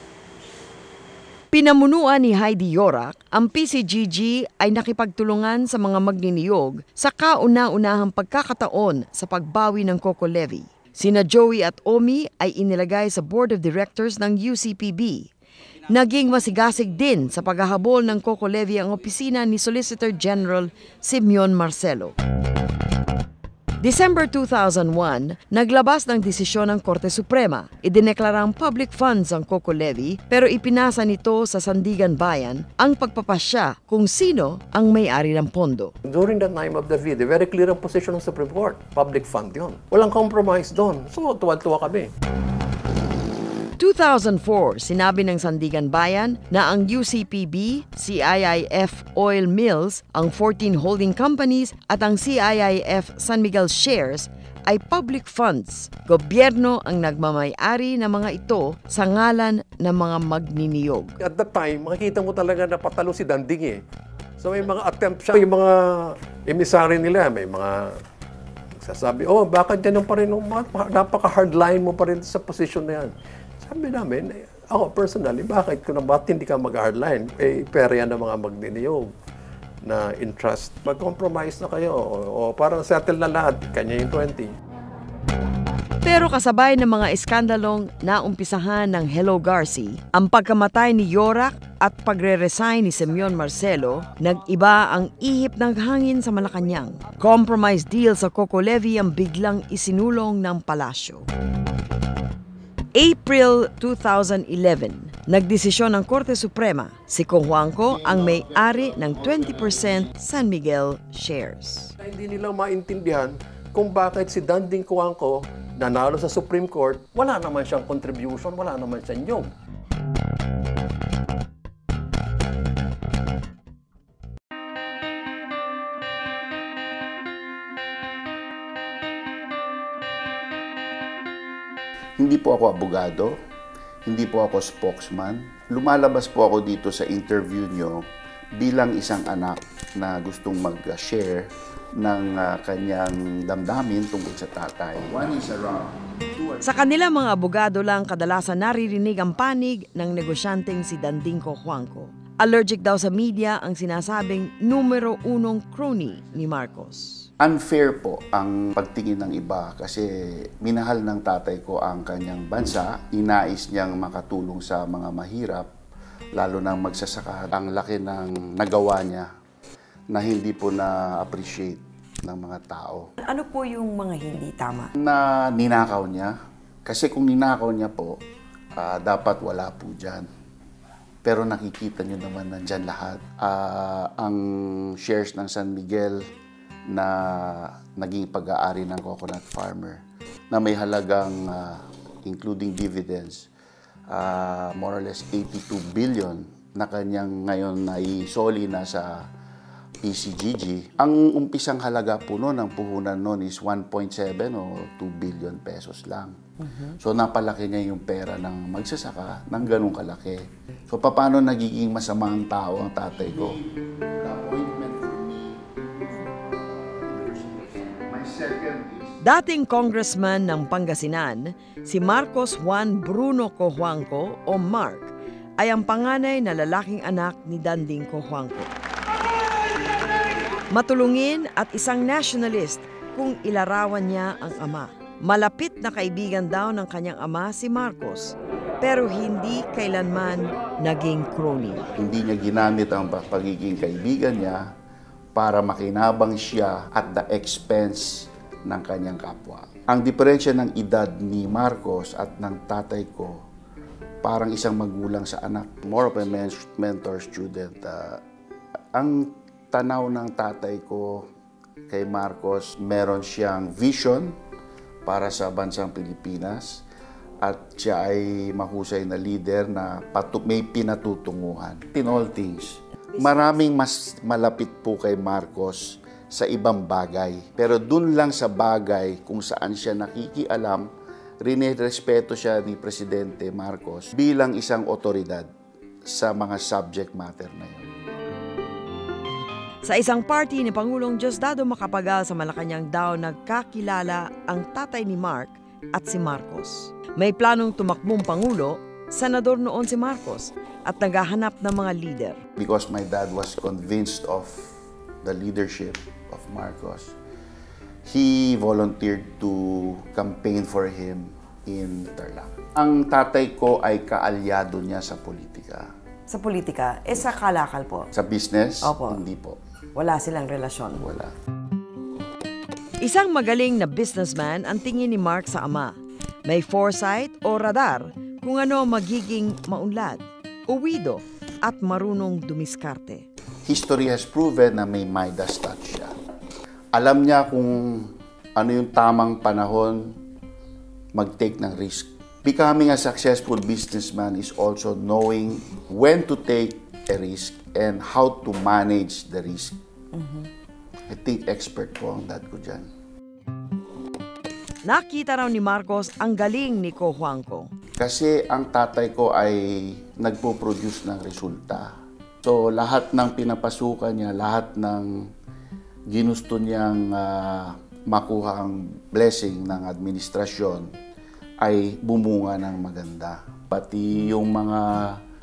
Pinamunuan ni Heidi Yorak, ang PCGG ay nakipagtulungan sa mga magniniyog sa kauna-unahang pagkakataon sa pagbawi ng COCO levy. Sina Joey at Omi ay inilagay sa Board of Directors ng UCPB. Naging masigasig din sa paghahabol ng COCO levy ang opisina ni Solicitor General Simeon Marcelo. December 2001, naglabas ng desisyon ng Korte Suprema. Idineklarang public funds ang Coco Levy pero ipinasa nito sa Sandigan Bayan ang pagpapasya kung sino ang may-ari ng pondo. During the time of the video, very clear ang position ng Supreme Court. Public fund yun. Walang compromise doon. So, tuwa-tuwa kami. 2004, sinabi ng Sandigan Bayan na ang UCPB, CIIF Oil Mills, ang 14 holding companies at ang CIIF San Miguel shares ay public funds. Gobyerno ang nagmamay-ari ng mga ito sa ngalan ng mga magniniyog. At that time, makikita mo talaga na patalo si Danding eh. So may mga attempt siya, yung mga emisary nila, may mga sasabi, oh, bakit yan pa rin, napaka-hardline mo pa rin sa position na yan. Sabi namin, ako personally, bakit hindi ka mag-hardline? Eh, pera yan ng mga magniniyog na entrust. Mag-compromise na kayo o parang settle na lahat, kanya yung 20. Pero kasabay ng mga iskandalong naumpisahan ng Hello Garci, ang pagkamatay ni Yorak at pagre-resign ni Simeon Marcelo, nag-iba ang ihip ng hangin sa Malacanang. Compromise deal sa Coco Levy ang biglang isinulong ng palasyo. April 2011, nagdesisyon ng Korte Suprema, si Cojuangco ang may-ari ng 20% San Miguel shares. Hindi nila maintindihan kung bakit si Danding Cojuangco nanalo sa Supreme Court, wala naman siyang contribution, wala naman siyang nyog. Hindi po ako abogado, hindi po ako spokesman. Lumalabas po ako dito sa interview nyo bilang isang anak na gustong mag-share ng kanyang damdamin tungkol sa tatay. One is around. Sa kanila mga abogado lang kadalasan naririnig ang panig ng negosyanteng si Danding Cojuangco. Allergic daw sa media ang sinasabing numero 1 crony ni Marcos. Unfair po ang pagtingin ng iba kasi minahal ng tatay ko ang kanyang bansa. Inais niyang makatulong sa mga mahirap, lalo na magsasaka. Ang laki ng nagawa niya na hindi po na-appreciate ng mga tao. Ano po yung mga hindi tama? Na ninakaw niya. Kasi kung ninakaw niya po, dapat wala po dyan. Pero nakikita niyo naman nandyan lahat. Ang shares ng San Miguel na naging pag-aari ng coconut farmer na may halagang, including dividends, more or less 82 billion na kanyang ngayon naisoli na sa PCGG. Ang umpisang halaga po noon, ang puhunan noon is 1.7 o 2 billion pesos lang. So napalaki niya yung pera ng magsasaka ng ganung kalaki. So paano nagiging masama ang tao ang tatay ko? Dating congressman ng Pangasinan, si Marcos Juan Bruno Cojuangco o Mark ay ang panganay na lalaking anak ni Danding Cojuangco. Matulungin at isang nationalist kung ilarawan niya ang ama. Malapit na kaibigan daw ng kanyang ama si Marcos, pero hindi kailanman naging crony. Hindi niya ginamit ang pagiging kaibigan niya para makinabang siya at the expense ng kanyang kapwa. Ang diferensya ng edad ni Marcos at ng tatay ko, parang isang magulang sa anak. More of a mentor-student. Ang tanaw ng tatay ko kay Marcos, meron siyang vision para sa bansang Pilipinas at siya ay mahusay na leader na may pinatutunguhan. In all things, maraming mas malapit po kay Marcos sa ibang bagay. Pero dun lang sa bagay kung saan siya nakikialam, rinerespeto siya ni Presidente Marcos bilang isang otoridad sa mga subject matter na yun. Sa isang party ni Pangulong Diosdado Macapagal sa Malacanang daw nagkakilala ang tatay ni Mark at si Marcos. May planong tumakbong Pangulo, senador noon si Marcos at naghahanap ng mga leader. Because my dad was convinced of the leadership of Marcos, he volunteered to campaign for him in Tarlac. Ang tatay ko ay kaalyado niya sa politika. Sa politika? Sa kalakal po? Sa business? Opo. Hindi po. Wala silang relasyon? Wala. Isang magaling na businessman ang tingin ni Mark sa ama. May foresight o radar kung ano magiging maunlad, uwido at marunong dumiskarte. History has proven na may Midas touch siya. Alam niya kung ano yung tamang panahon mag-take ng risk. Becoming a successful businessman is also knowing when to take a risk and how to manage the risk. I think expert po ang dad ko dyan. Nakita raw ni Marcos ang galing ni Ko Juanco. Kasi ang tatay ko ay nagpo-produce ng resulta. So lahat ng pinapasukan niya, lahat ng ginusto niyang makuha ang blessing ng administrasyon ay bumunga ng maganda. Pati yung mga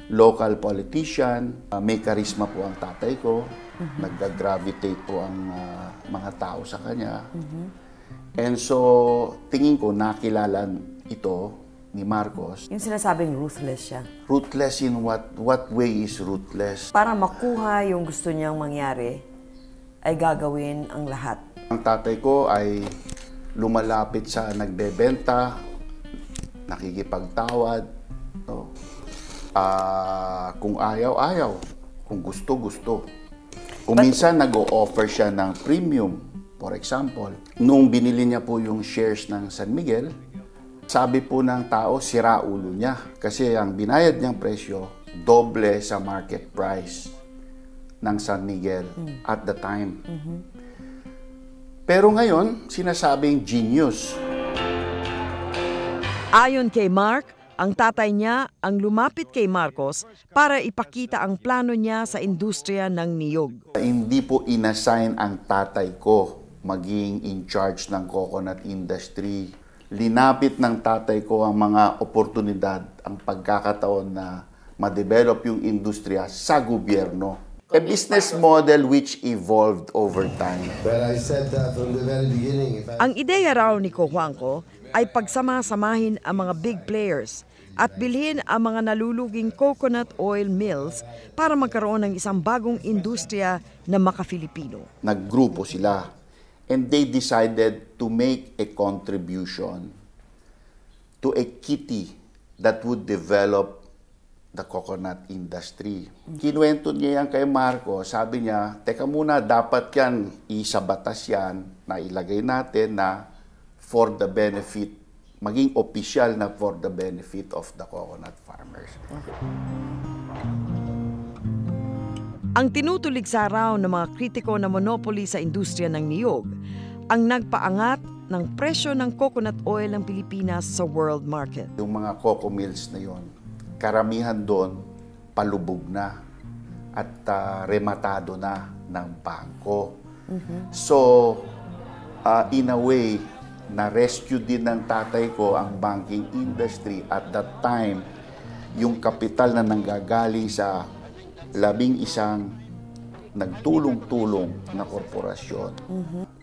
local politician, may charisma po ang tatay ko. Nagga-gravitate po ang mga tao sa kanya. And so, tingin ko nakilala ito ni Marcos. Yung sinasabing ruthless siya. Ruthless in what way is ruthless? Para makuha yung gusto niyang mangyari, ay gagawin ang lahat. Ang tatay ko ay lumalapit sa nagbebenta, nakikipagtawad. No? Kung ayaw, ayaw. Kung gusto, gusto. Kung minsan nag-o-offer siya ng premium. For example, nung binili niya po yung shares ng San Miguel, sabi po ng tao, sira ulo niya. Kasi ang binayad niyang presyo, doble sa market price ng San Miguel at the time. Pero ngayon, sinasabing genius. Ayon kay Mark, ang tatay niya ang lumapit kay Marcos para ipakita ang plano niya sa industriya ng niyog. Hindi po inassign ang tatay ko maging in charge ng coconut industry. Linapit ng tatay ko ang mga oportunidad, ang pagkakataon na ma-develop yung industriya sa gobyerno. A business model which evolved over time. But I said that from the very beginning. Ang ideya raw ni Ko Juanco ay pagsama-samahin ang mga big players at bilhin ang mga naluluging coconut oil mills para magkaroon ng isang bagong industriya na maka-Filipino. Naggrupo sila and they decided to make a contribution to a kitty that would develop the coconut industry. Kinuwento niya yan kay Marco, sabi niya, teka muna, dapat yan, isabatas yan, na ilagay natin na for the benefit, maging opisyal na for the benefit of the coconut farmers. Ang tinutuligsa raw ng mga kritiko na monopoly sa industriya ng niyog ang nagpaangat ng presyo ng coconut oil ng Pilipinas sa world market. Yung mga coco mills na yon, karamihan doon palubog na at rematado na ng bangko. So, in a way, na-rescue din ng tatay ko ang banking industry at that time, yung kapital na nanggagaling sa 11 nagtulong-tulong na korporasyon.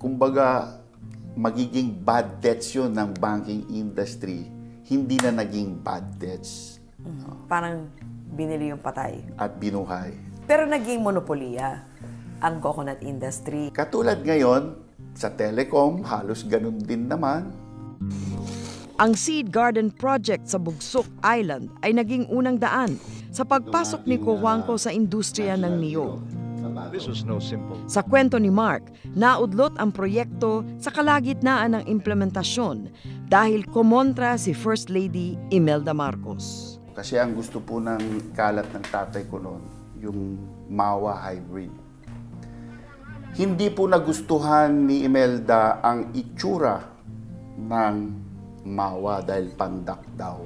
Kumbaga, magiging bad debts yun ng banking industry, hindi na naging bad debts. Parang binili yung patay. At binuhay. Pero naging monopoliya ang coconut industry. Katulad ngayon, sa telecom, halos ganun din naman. Ang Seed Garden Project sa Bugsok Island ay naging unang daan sa pagpasok ni Ko Juanco sa industriya ng niyog. This was no simple. Sa kwento ni Mark, naudlot ang proyekto sa kalagitnaan ng implementasyon dahil kumontra si First Lady Imelda Marcos. Kasi ang gusto po ng kalat ng tatay ko noon, yung MAWA hybrid. Hindi po nagustuhan ni Imelda ang itsura ng MAWA dahil pandak daw.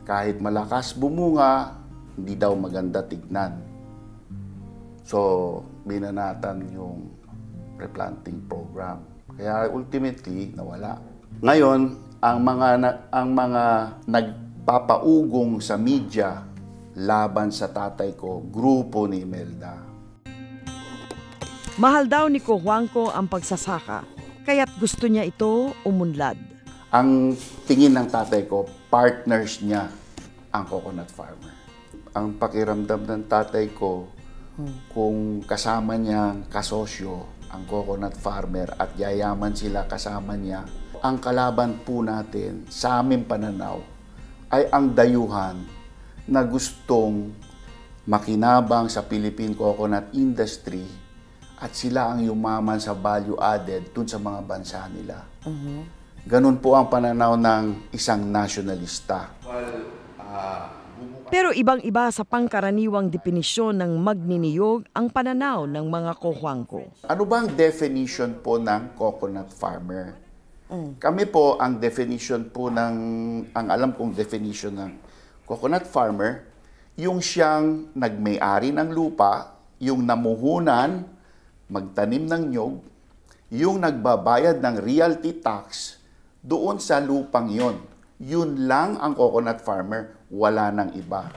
Kahit malakas bumunga, hindi daw maganda tignan. So, binanatan yung replanting program. Kaya ultimately, nawala. Ngayon, ang mga nagpapaugong sa media laban sa tatay ko, grupo ni Imelda. Mahal daw ni Ko Juanco ang pagsasaka, kaya't gusto niya ito umunlad. Ang tingin ng tatay ko, partners niya ang coconut farmer. Ang pakiramdam ng tatay ko, kung kasama niyang kasosyo ang coconut farmer at yayaman sila kasama niya. Ang kalaban po natin sa aming pananaw ay ang dayuhan na gustong makinabang sa Philippine coconut industry at sila ang yumaman sa value added dun sa mga bansa nila. Ganun po ang pananaw ng isang nasyonalista. Pero ibang-iba sa pangkaraniwang definisyon ng magniniyog ang pananaw ng mga Cojuangco. Ano ba ang definition po ng coconut farmer? Kami po, ang definition po ang alam kong definition ng coconut farmer, yung siyang nagmay-ari ng lupa, yung namuhunan, magtanim ng nyog, yung nagbabayad ng realty tax doon sa lupang yon. Yun lang ang coconut farmer, wala nang iba.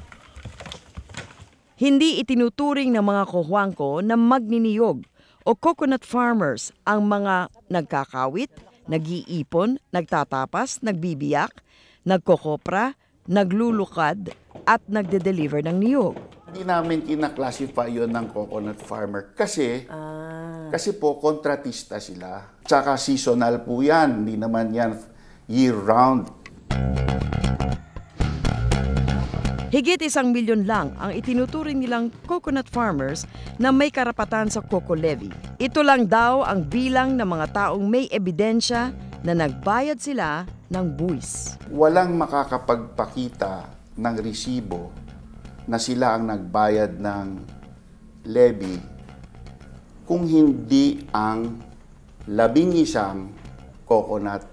Hindi itinuturing ng mga Cojuangco na magniniyog o coconut farmers ang mga nagkakawit, nag-iipon, nagtatapas, nagbibiyak, nagkokopra, naglulukad at nagde-deliver ng niyog. Hindi namin kinaklasify yun ng coconut farmer kasi po kontratista sila. Tsaka seasonal po yan, hindi naman yan year-round. Higit 1 milyon lang ang itinuturing nilang coconut farmers na may karapatan sa Coco Levy. Ito lang daw ang bilang ng mga taong may ebidensya na nagbayad sila ng buwis. Walang makakapagpakita ng resibo na sila ang nagbayad ng levy kung hindi ang 11 coconut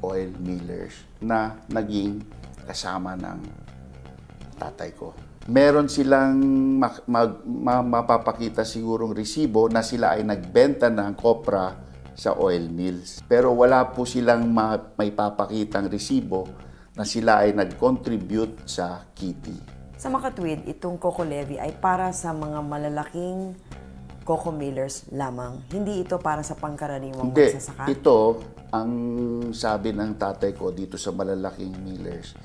oil millers na naging kasama ng tatay ko. Meron silang mapapakita sigurong resibo na sila ay nagbenta ng kopra sa oil mills. Pero wala po silang may papakitang resibo na sila ay nag-contribute sa kitty. Sa Makatuwid, itong Coco Levy ay para sa mga malalaking coco millers lamang. Hindi ito para sa pangkaraniwang magsasaka? Hindi. Ito, ang sabi ng tatay ko dito sa malalaking millers,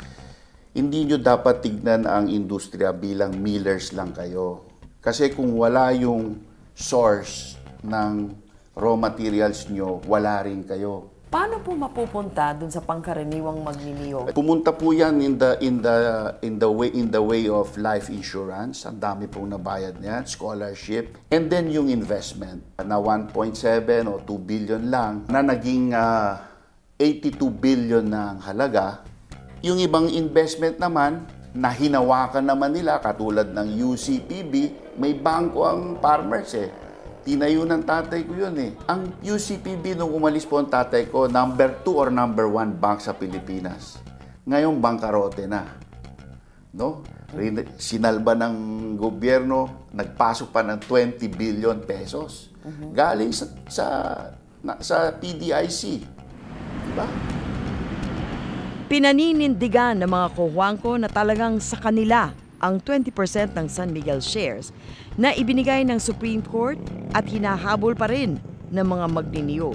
hindi nyo dapat tignan ang industriya bilang millers lang kayo. Kasi kung wala yung source ng raw materials nyo, wala rin kayo. Paano po mapupunta dun sa pangkaraniwang magniniyog? Pumunta po yan in the way of life insurance. Ang dami pong nabayad niyan, scholarship, and then yung investment na 1.7 o 2 billion lang na naging 82 billion na ang halaga. Yung ibang investment naman, na hinawakan naman nila, katulad ng UCPB, may bangko ang farmers eh. Tinayo ng tatay ko yun eh. Ang UCPB, nung umalis po ang tatay ko, number 2 or number 1 bank sa Pilipinas. Ngayon, bangkarote na. No? Sinalba ng gobyerno, nagpasok pa ng 20 billion pesos. Galing sa PDIC. Diba? Pinaninindigan ng mga Cojuangco na talagang sa kanila ang 20% ng San Miguel shares na ibinigay ng Supreme Court at hinahabol pa rin ng mga magniniyog.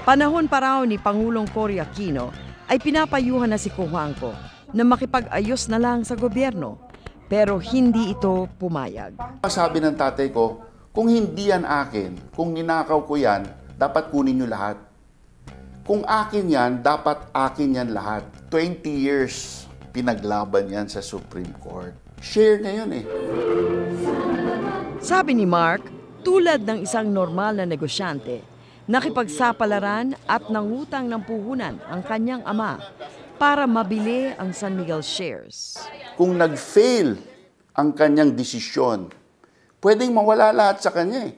Panahon pa raw ni Pangulong Cory Aquino ay pinapayuhan na si Cojuangco na makipag-ayos na lang sa gobyerno, pero hindi ito pumayag. Sabi ng tatay ko, kung hindi yan akin, kung ninakaw ko yan, dapat kunin nyo lahat. Kung akin yan, dapat akin yan lahat. 20 years pinaglaban yan sa Supreme Court. Share na yun eh. Sabi ni Mark, tulad ng isang normal na negosyante, nakipagsapalaran at nangutang ng puhunan ang kanyang ama para mabili ang San Miguel shares. Kung nag-fail ang kanyang desisyon, pwedeng mawala lahat sa kanya eh.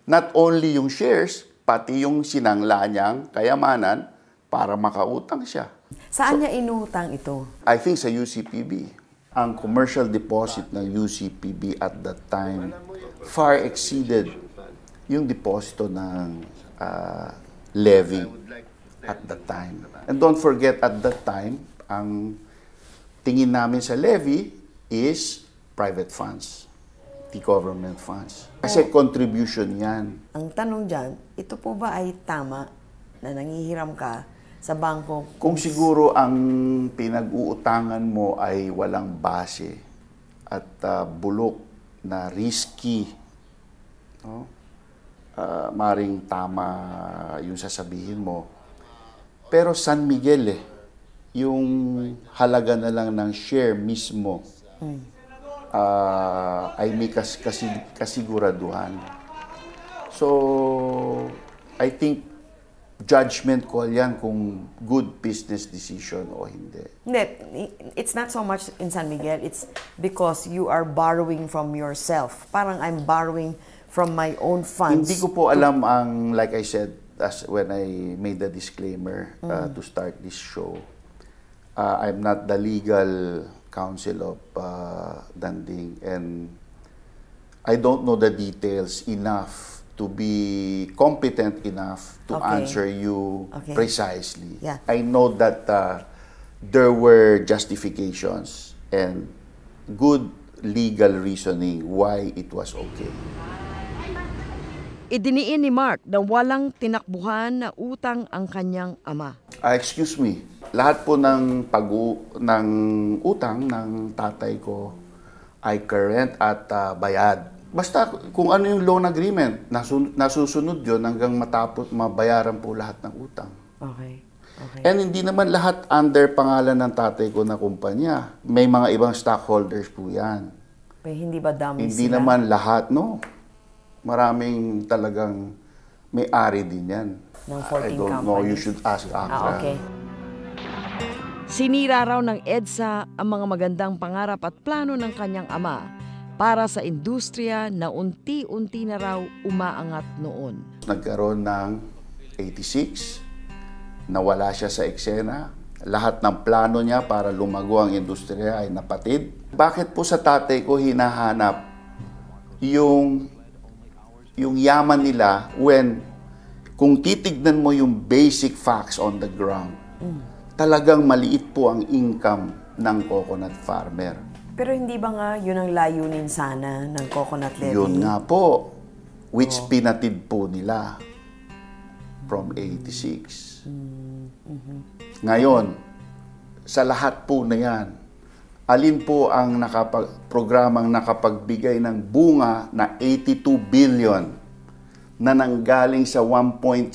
Not only yung shares, pati yung sinangla niyang kayamanan para makautang siya. Saan niya inutang ito? I think sa UCPB. Ang commercial deposit ng UCPB at that time far exceeded yung deposito ng levy at that time. And don't forget, at that time, ang tingin namin sa levy is private funds, the government funds. Kasi contribution yan. Ang tanong dyan, ito po ba ay tama na nangihiram ka sa bangko? Kung siguro ang pinag-uutangan mo ay walang base at bulok na risky, no? maring tama yung sasabihin mo. Pero San Miguel yung halaga na lang ng share mismo ay may kasiguraduhan. So, I think judgment call yan kung good business decision o hindi. Hindi, it's not so much in San Miguel, it's because you are borrowing from yourself. Parang I'm borrowing from my own funds. Hindi ko po alam ang, like I said, as when I made the disclaimer to start this show, I'm not the legal counsel of Danding, and I don't know the details enough to be competent enough to answer you precisely. Yeah. I know that there were justifications and good legal reasoning why it was okay. Idiniin ni Mark na walang tinakbuhan na utang ang kanyang ama. Excuse me, lahat po ng ng utang ng tatay ko ay current at bayad. Basta kung ano yung loan agreement, nasusunod yun hanggang matapos mabayaran po lahat ng utang. Okay. And hindi naman lahat under pangalan ng tatay ko na kumpanya. May mga ibang stockholders po yan. Pero hindi ba dami Hindi sila? naman lahat, no. Maraming talagang may-ari din yan. Ng 14 I don't know, you should ask Akra. Okay. Sinira raw ng EDSA ang mga magandang pangarap at plano ng kanyang ama para sa industriya na unti-unti na raw umaangat noon. Nagkaroon ng 86, nawala siya sa eksena. Lahat ng plano niya para lumago ang industriya ay napatid. Bakit po sa tatay ko hinahanap yung yaman nila when kung titignan mo yung basic facts on the ground, talagang maliit po ang income ng coconut farmer. Pero hindi ba nga yun ang layunin sana ng coconut levy? Yun nga po, which pinatid po nila from 86. Ngayon, sa lahat po na yan, alin po ang programang nakapagbigay ng bunga na 82 billion na nanggaling sa 1.7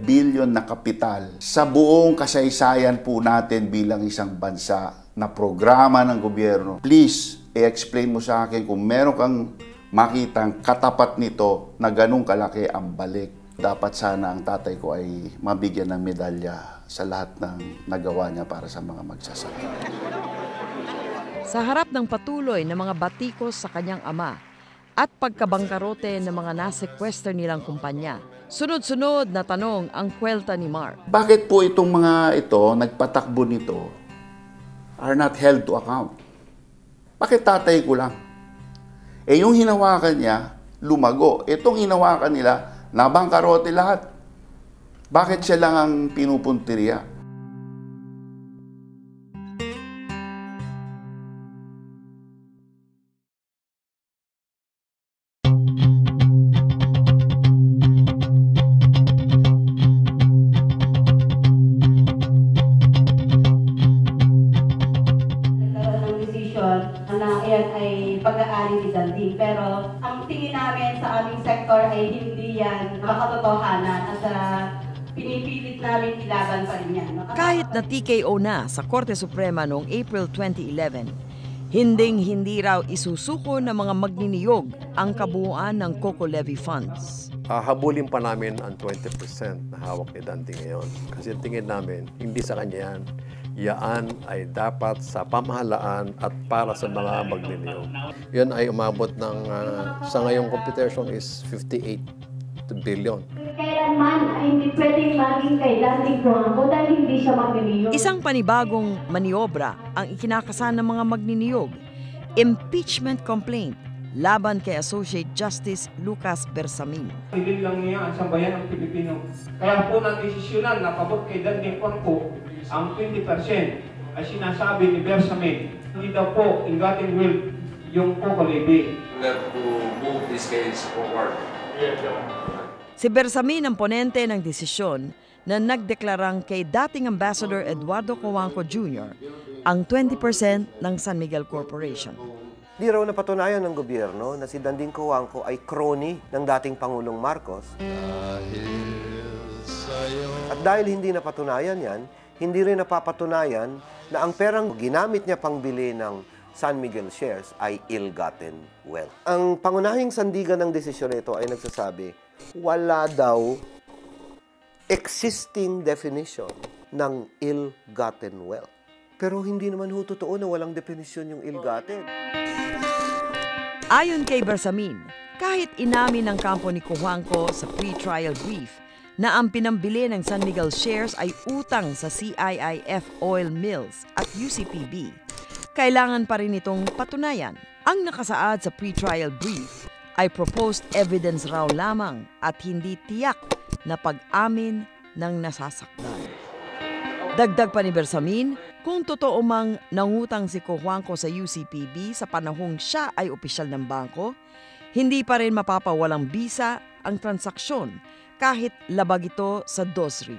billion na kapital sa buong kasaysayan po natin bilang isang bansa na programa ng gobyerno? Please, i-explain mo sa akin kung meron kang makitang katapat nito na ganung kalaki ang balik. Dapat sana ang tatay ko ay mabigyan ng medalya sa lahat ng nagawa niya para sa mga magsasaka. Sa harap ng patuloy na mga batikos sa kanyang ama at pagkabangkarote ng mga nasekwester nilang kumpanya, sunod-sunod na tanong ang kwelta ni Mark. Bakit po itong mga ito, nagpatakbo nito, are not held to account? Bakit tatay ko lang? Yung hinawakan niya, lumago. Itong hinawakan nila, nabangkarote lahat. Bakit siya lang ang pinupuntirya? pag-aari ni Danding. Pero ang tingin namin sa aming sektor ay hindi yan makatotohanan at pinipilit namin ilaban pa rin yan. Kahit na TKO na sa Korte Suprema noong April 2011, hinding-hindi raw isusuko ng mga magniniyog ang kabuuan ng Coco Levy Funds. Habulin pa namin ang 20% na hawak ni Danding ngayon. Kasi tingin namin, hindi sa kanya yan. Yaan ay dapat sa pamahalaan at para sa mga magniniyog. Yan ay umabot ng, sa ngayong computation is 58 billion. Kailanman ay hindi pwedeng maging kay Danding Coangco dahil hindi siya magniniyog. Isang panibagong maniobra ang ikinakasan ng mga magniniyog. Impeachment complaint laban kay Associate Justice Lucas Bersamin. Hindi lang niya ang sambayan ng Pilipino. Kaya po ng desisyonan na pabot kay Danding Coangco ang 20% ay sinasabi ni Bersamin. Hindi daw po inggating will yung Coco Levy. We have to move this case forward. Si Bersamin ang ponente ng desisyon na nagdeklarang kay dating Ambassador Eduardo Coangco Jr. ang 20% ng San Miguel Corporation. Di raw napatunayan ng gobyerno na si Danding Cojuangco ay crony ng dating Pangulong Marcos. At dahil hindi napatunayan yan, hindi rin napapatunayan na ang perang ginamit niya pangbili ng San Miguel shares ay ill-gotten wealth. Ang pangunahing sandigan ng desisyon nito ay nagsasabi, wala daw existing definition ng ill-gotten wealth. Pero hindi naman ho totoo na walang definisyon yung ill-gotten. Ayon kay Bersamin, kahit inamin ng kampo ni Cojuangco sa pre-trial brief na ang pinambili ng San Miguel shares ay utang sa CIIF Oil Mills at UCPB, kailangan pa rin itong patunayan. Ang nakasaad sa pre-trial brief ay proposed evidence raw lamang at hindi tiyak na pag-amin ng nasasaktan. Dagdag pa ni Bersamin, kung totoo mang nangutang si Cojuangco sa UCPB sa panahong siya ay opisyal ng bangko, hindi pa rin mapapawalang bisa ang transaksyon kahit labag ito sa DOSRI.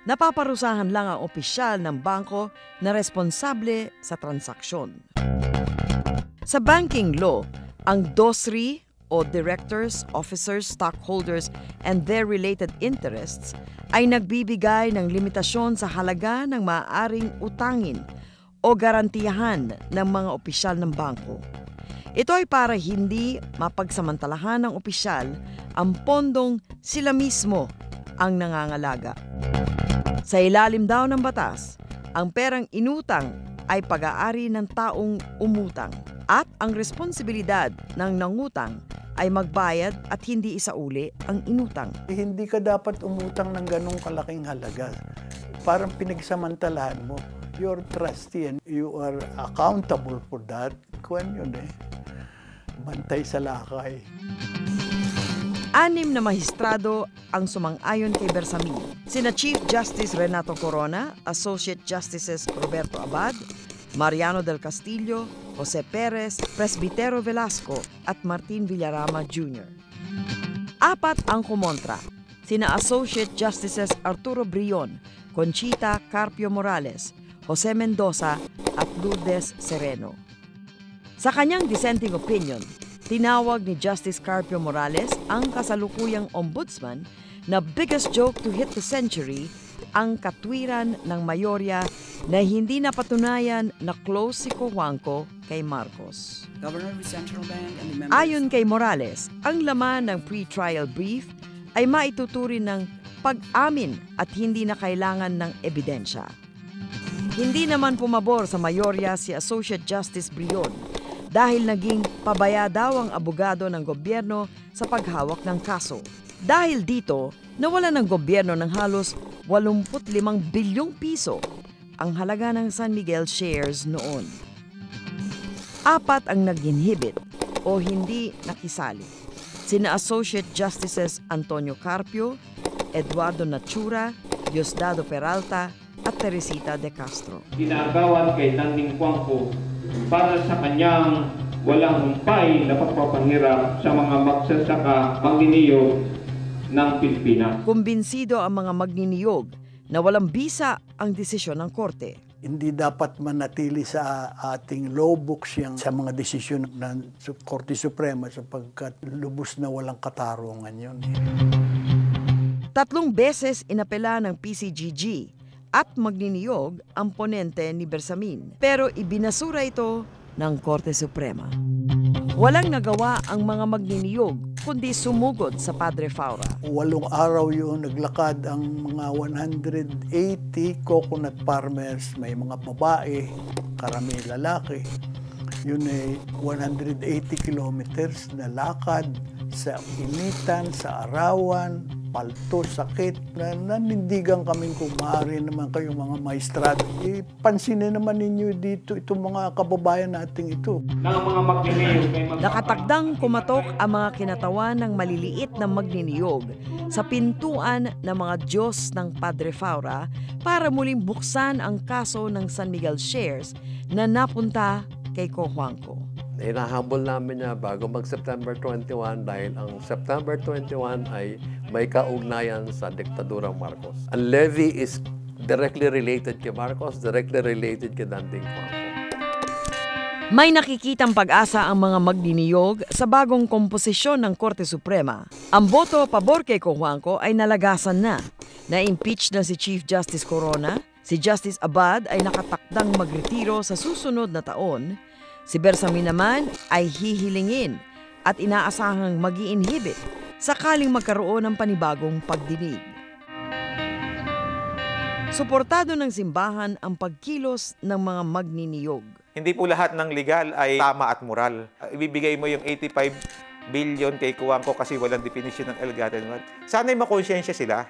Napaparusahan lang ang opisyal ng bangko na responsable sa transaksyon. Sa banking law, ang DOSRI o Directors, Officers, Stockholders, and their related interests ay nagbibigay ng limitasyon sa halaga ng maaaring utangin o garantiyahan ng mga opisyal ng bangko. Ito ay para hindi mapagsamantalahan ng opisyal ang pondong sila mismo ang nangangalaga. Sa ilalim daw ng batas, ang perang inutang ay pag-aari ng taong umutang at ang responsibilidad ng nangutang ay magbayad at hindi isauli ang inutang. Hindi ka dapat umutang ng ganong kalaking halaga. Parang pinagsamantalahan mo. You're trustee and you are accountable for that. Kuwan yun eh. Bantay sa lakay. 6 na mahistrado ang sumang-ayon kay Bersamin. Sina Chief Justice Renato Corona, Associate Justices Roberto Abad, Mariano del Castillo, Jose Perez, Presbitero Velasco at Martin Villarama Jr. 4 ang kumontra, sina Associate Justices Arturo Brion, Conchita Carpio Morales, Jose Mendoza at Lourdes Sereno. Sa kanyang dissenting opinion, tinawag ni Justice Carpio Morales ang kasalukuyang ombudsman na biggest joke to hit the century ang katwiran ng mayorya na hindi napatunayan na close si Cojuangco kay Marcos. Ayon kay Morales, ang laman ng pre-trial brief ay maituturing ng pag-amin at hindi na kailangan ng ebidensya. Hindi naman pumabor sa mayorya si Associate Justice Brion dahil naging pabaya daw ang abogado ng gobyerno sa paghawak ng kaso. Dahil dito, nawala ng gobyerno ng halos 85 bilyong piso ang halaga ng San Miguel shares noon. 4 ang nag-inhibit o hindi nakisali. Sina Associate Justices Antonio Carpio, Eduardo Nachura, Diosdado Peralta at Teresita de Castro. Ginagawan kay Danding Cojuangco para sa kanyang walang humpay na pagpapanghirap sa mga magsasaka magniniyog ng Pilipinas. Kumbinsido ang mga magniniyog na walang bisa ang desisyon ng korte. Hindi dapat manatili sa ating law books yung sa mga desisyon ng Korte Suprema sapagkat lubos na walang katarungan yun. 3 beses inapela ng PCGG at magniniyog ang ponente ni Bersamin, pero ibinasura ito ng Korte Suprema. Walang nagawa ang mga magniniyog kundi sumugod sa Padre Faura. 8 araw yun, naglakad ang mga 180 coconut farmers, may mga babae, karami lalaki. Yun ay 180 kilometers na lakad sa initan, sa arawan, palto, sakit, na nanindigan kaming kung maaari naman kayong mga maestrado. Pansinin naman ninyo dito itong mga kababayan nating ito. Nakatagdang kumatok ang mga kinatawan ng maliliit na magniniyog sa pintuan ng mga Diyos ng Padre Faura para muling buksan ang kaso ng San Miguel shares na napunta kay Cojuangco. Hinahabol namin niya bago mag-September 21 dahil ang September 21 ay may kaugnayan sa diktadurang Marcos. Ang levy is directly related kay Marcos, directly related kay Danding Cojuangco. May nakikitang pag-asa ang mga magniniyog sa bagong komposisyon ng Korte Suprema. Ang boto pabor kay Cojuangco ay nalagasan na. Na-impeach na si Chief Justice Corona, si Justice Abad ay nakatakdang magretiro sa susunod na taon, si Bersamin naman ay hihilingin at inaasahang mag-i-inhibit sakaling magkaroon ng panibagong pagdinig. Suportado ng simbahan ang pagkilos ng mga magniniyog. Hindi po lahat ng legal ay tama at moral. Ibibigay mo yung 85 billion kay Cojuangco kasi walang definition ng ill-gotten wealth. Sana'y makonsensya sila.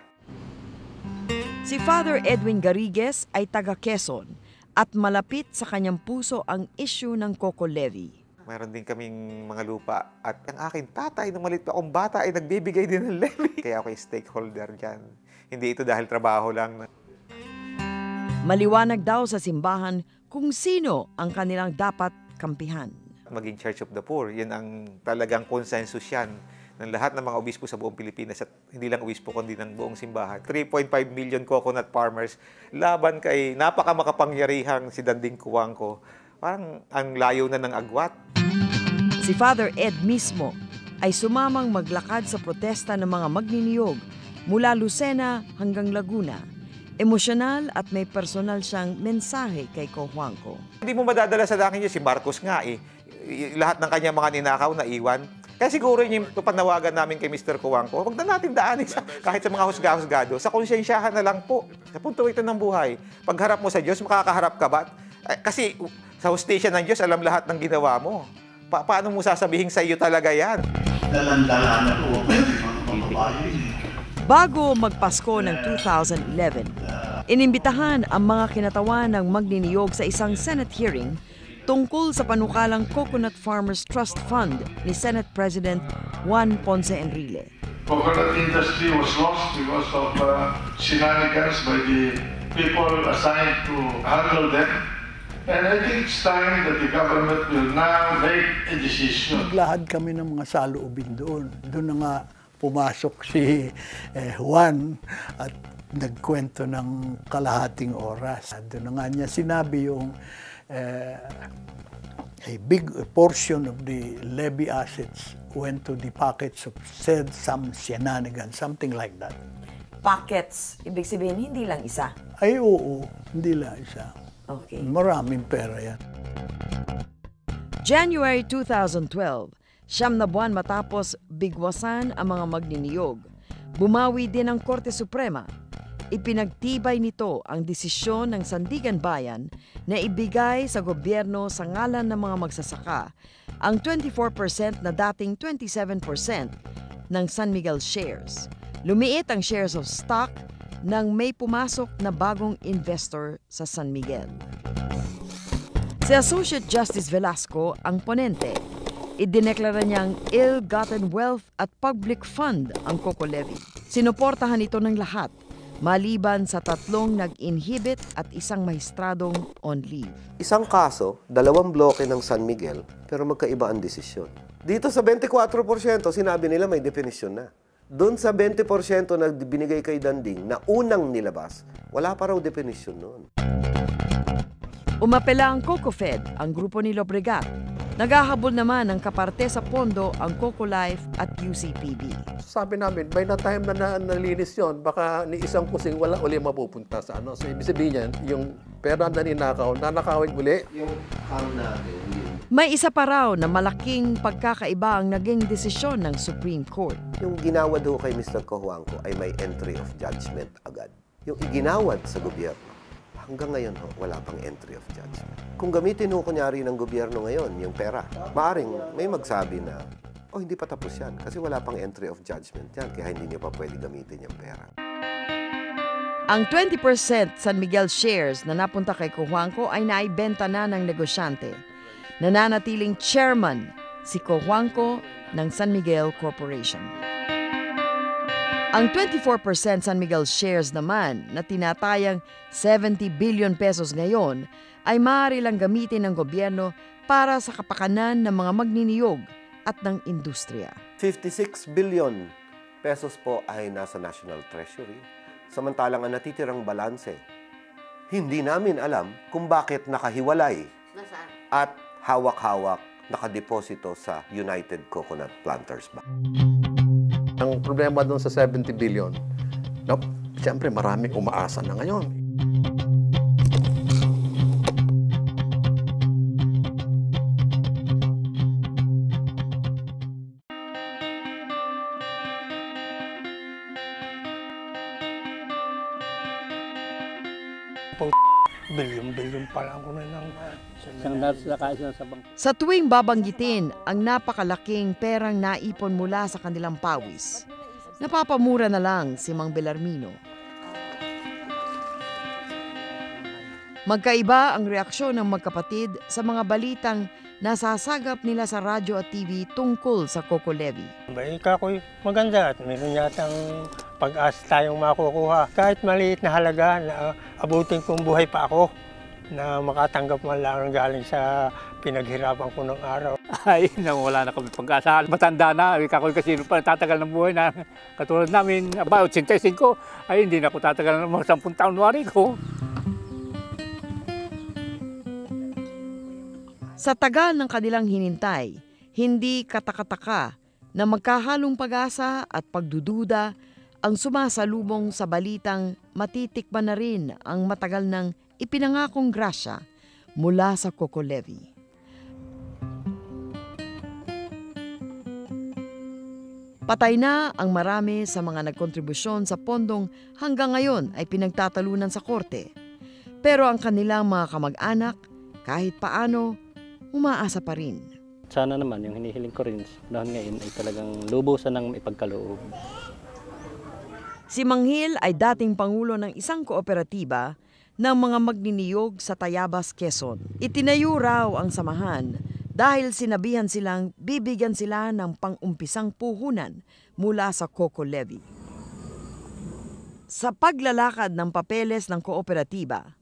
Si Father Edwin Garrigues ay taga Quezon at malapit sa kanyang puso ang issue ng Coco Levy. Mayroon din kaming mga lupa at ang aking tatay nung maliit pa akong bata ay nagbibigay din ng levy. Kaya ako yung stakeholder dyan. Hindi ito dahil trabaho lang. Maliwanag daw sa simbahan kung sino ang kanilang dapat kampihan. Maging Church of the Poor, yan ang talagang consensus yan ng lahat ng mga obispo sa buong Pilipinas at hindi lang obispo kundi ng buong simbahan. 3.5 million coconut farmers laban kay napakamakapangyarihang si Danding Cojuangco. Parang ang layo na ng agwat. Si Father Ed mismo ay sumamang maglakad sa protesta ng mga magniniyog mula Lucena hanggang Laguna. Emosyonal at may personal siyang mensahe kay Cojuangco. Hindi mo madadala sa langit niya si Marcos nga eh. Lahat ng kanyang mga ninakaw na iwan. Kaya siguro yun yung panawagan namin kay Mr. Cojuangco. Huwag na natin daanin kahit sa mga husga-husgado. Sa konsensyahan na lang po. Sa punto ito ng buhay. Pagharap mo sa Diyos, makakaharap ka ba? Kasi sa hustisya ng Diyos, alam lahat ng ginawa mo. Paano mo sasabihin sa iyo talaga yan? Dalandala na po mga pambabae. Bago magpasko ng 2011, inimbitahan ang mga kinatawan ng magniniyog sa isang Senate hearing tungkol sa panukalang Coconut Farmers Trust Fund ni Senate President Juan Ponce Enrile. Coconut industry was lost because of shenanigans by the people assigned to handle them. And I think it's time that the government will now make a decision. Naglahad kami ng mga saloobin doon. Doon na nga pumasok si Juan at nagkwento ng kalahating oras. Doon na nga niya sinabi yung a big portion of the levy assets went to the pockets of said some shenanigans, something like that. Pockets, ibig sabihin hindi lang isa? Ay oo, hindi lang isa. Okay. Maraming pera yan. January 2012, 9 na buwan matapos bigwasan ang mga magniniyog, bumawi din ang Korte Suprema. Ipinagtibay nito ang desisyon ng Sandigan Bayan na ibigay sa gobyerno sa ngalan ng mga magsasaka ang 24% na dating 27% ng San Miguel shares. Lumiit ang shares of stock nang may pumasok na bagong investor sa San Miguel. Si Associate Justice Velasco ang ponente. Idineklara niyang ill-gotten wealth at public fund ang Coco Levy. Sinuportahan ito ng lahat, maliban sa 3 nag-inhibit at isang mahistradong on leave. Isang kaso, 2 bloke ng San Miguel, pero magkaiba ang desisyon. Dito sa 24%, sinabi nila may definisyon na. Doon sa 20% na binigay kay Danding na unang nilabas, wala pa raw definisyon noon. Umapela ang CocoFed, ang grupo ni Lobregat. Naghahabol naman ng kaparte sa pondo ang Coco Life at UCPB. Sabi namin, by the time na nalinis yun, baka ni isang kusing wala uli mapupunta sa ano. So, ibig sabihin yan, yung pera na ninakaw, nanakawin uli. Yung harm natin. May isa pa raw na malaking pagkakaiba ang naging desisyon ng Supreme Court. Yung ginawad ho kay Mr. Cojuangco ay may entry of judgment agad. Yung iginawad sa gobyerno, hanggang ngayon ho, wala pang entry of judgment. Kung gamitin ho kunyari ng gobyerno ngayon, yung pera, maaring may magsabi na, oh, hindi pa tapos yan kasi wala pang entry of judgment yan, kaya hindi niyo pa pwede gamitin yung pera. Ang 20% San Miguel shares na napunta kay Cojuangco ay naibenta na ng negosyante. Nananatiling chairman si Cojuangco ng San Miguel Corporation. Ang 24% San Miguel shares naman na tinatayang 70 billion pesos ngayon ay maaari lang gamitin ng gobyerno para sa kapakanan ng mga magniniyog at ng industriya. 56 billion pesos po ay nasa National Treasury. Samantalang ang natitirang balanse, hindi namin alam kung bakit nakahiwalay at hawak-hawak, nakadeposito sa United Coconut Planters Bank. Ang problema doon sa 70 billion, siyempre maraming umaasa na ngayon. Bilyon-bilyon pa lang ko na ng isang nasakasya sa bangko. Sa tuwing babanggitin ang napakalaking perang naipon mula sa kanilang pawis, napapamura na lang si Mang Belarmino. Magkaiba ang reaksyon ng magkapatid sa mga balitang nasasagap nila sa radyo at TV tungkol sa Coco Levy. Ako'y maganda at meron yatang pag-asa tayong makukuha. Kahit maliit na halaga, na abutin kong buhay pa ako na makatanggap man lang galing sa pinaghirapan ko ng araw. Ay, wala na kami pag-asa. Matanda na, kakoy kasi pa tatagal ng buhay na katulad namin, 85, ay hindi na ako tatagal ng mga 10 taon wari ko. Sa tagal ng kanilang hinintay, hindi katakataka na magkahalong pag-asa at pagdududa ang sumasalubong sa balitang matitikman na rin ang matagal ng ipinangakong grasya mula sa Coco Levy. Patay na ang marami sa mga nagkontribusyon sa pondong hanggang ngayon ay pinagtatalunan sa korte. Pero ang kanilang mga kamag-anak, kahit paano, umaasa pa rin. Sana naman yung hinihiling ko rin dahil ngayon ay talagang lubusan ng ipagkaloob. Si Manghil ay dating pangulo ng isang kooperatiba ng mga magniniyog sa Tayabas, Quezon. Itinayo raw ang samahan dahil sinabihan silang bibigyan sila ng pang-umpisang puhunan mula sa Coco Levy. Sa paglalakad ng papeles ng kooperatiba,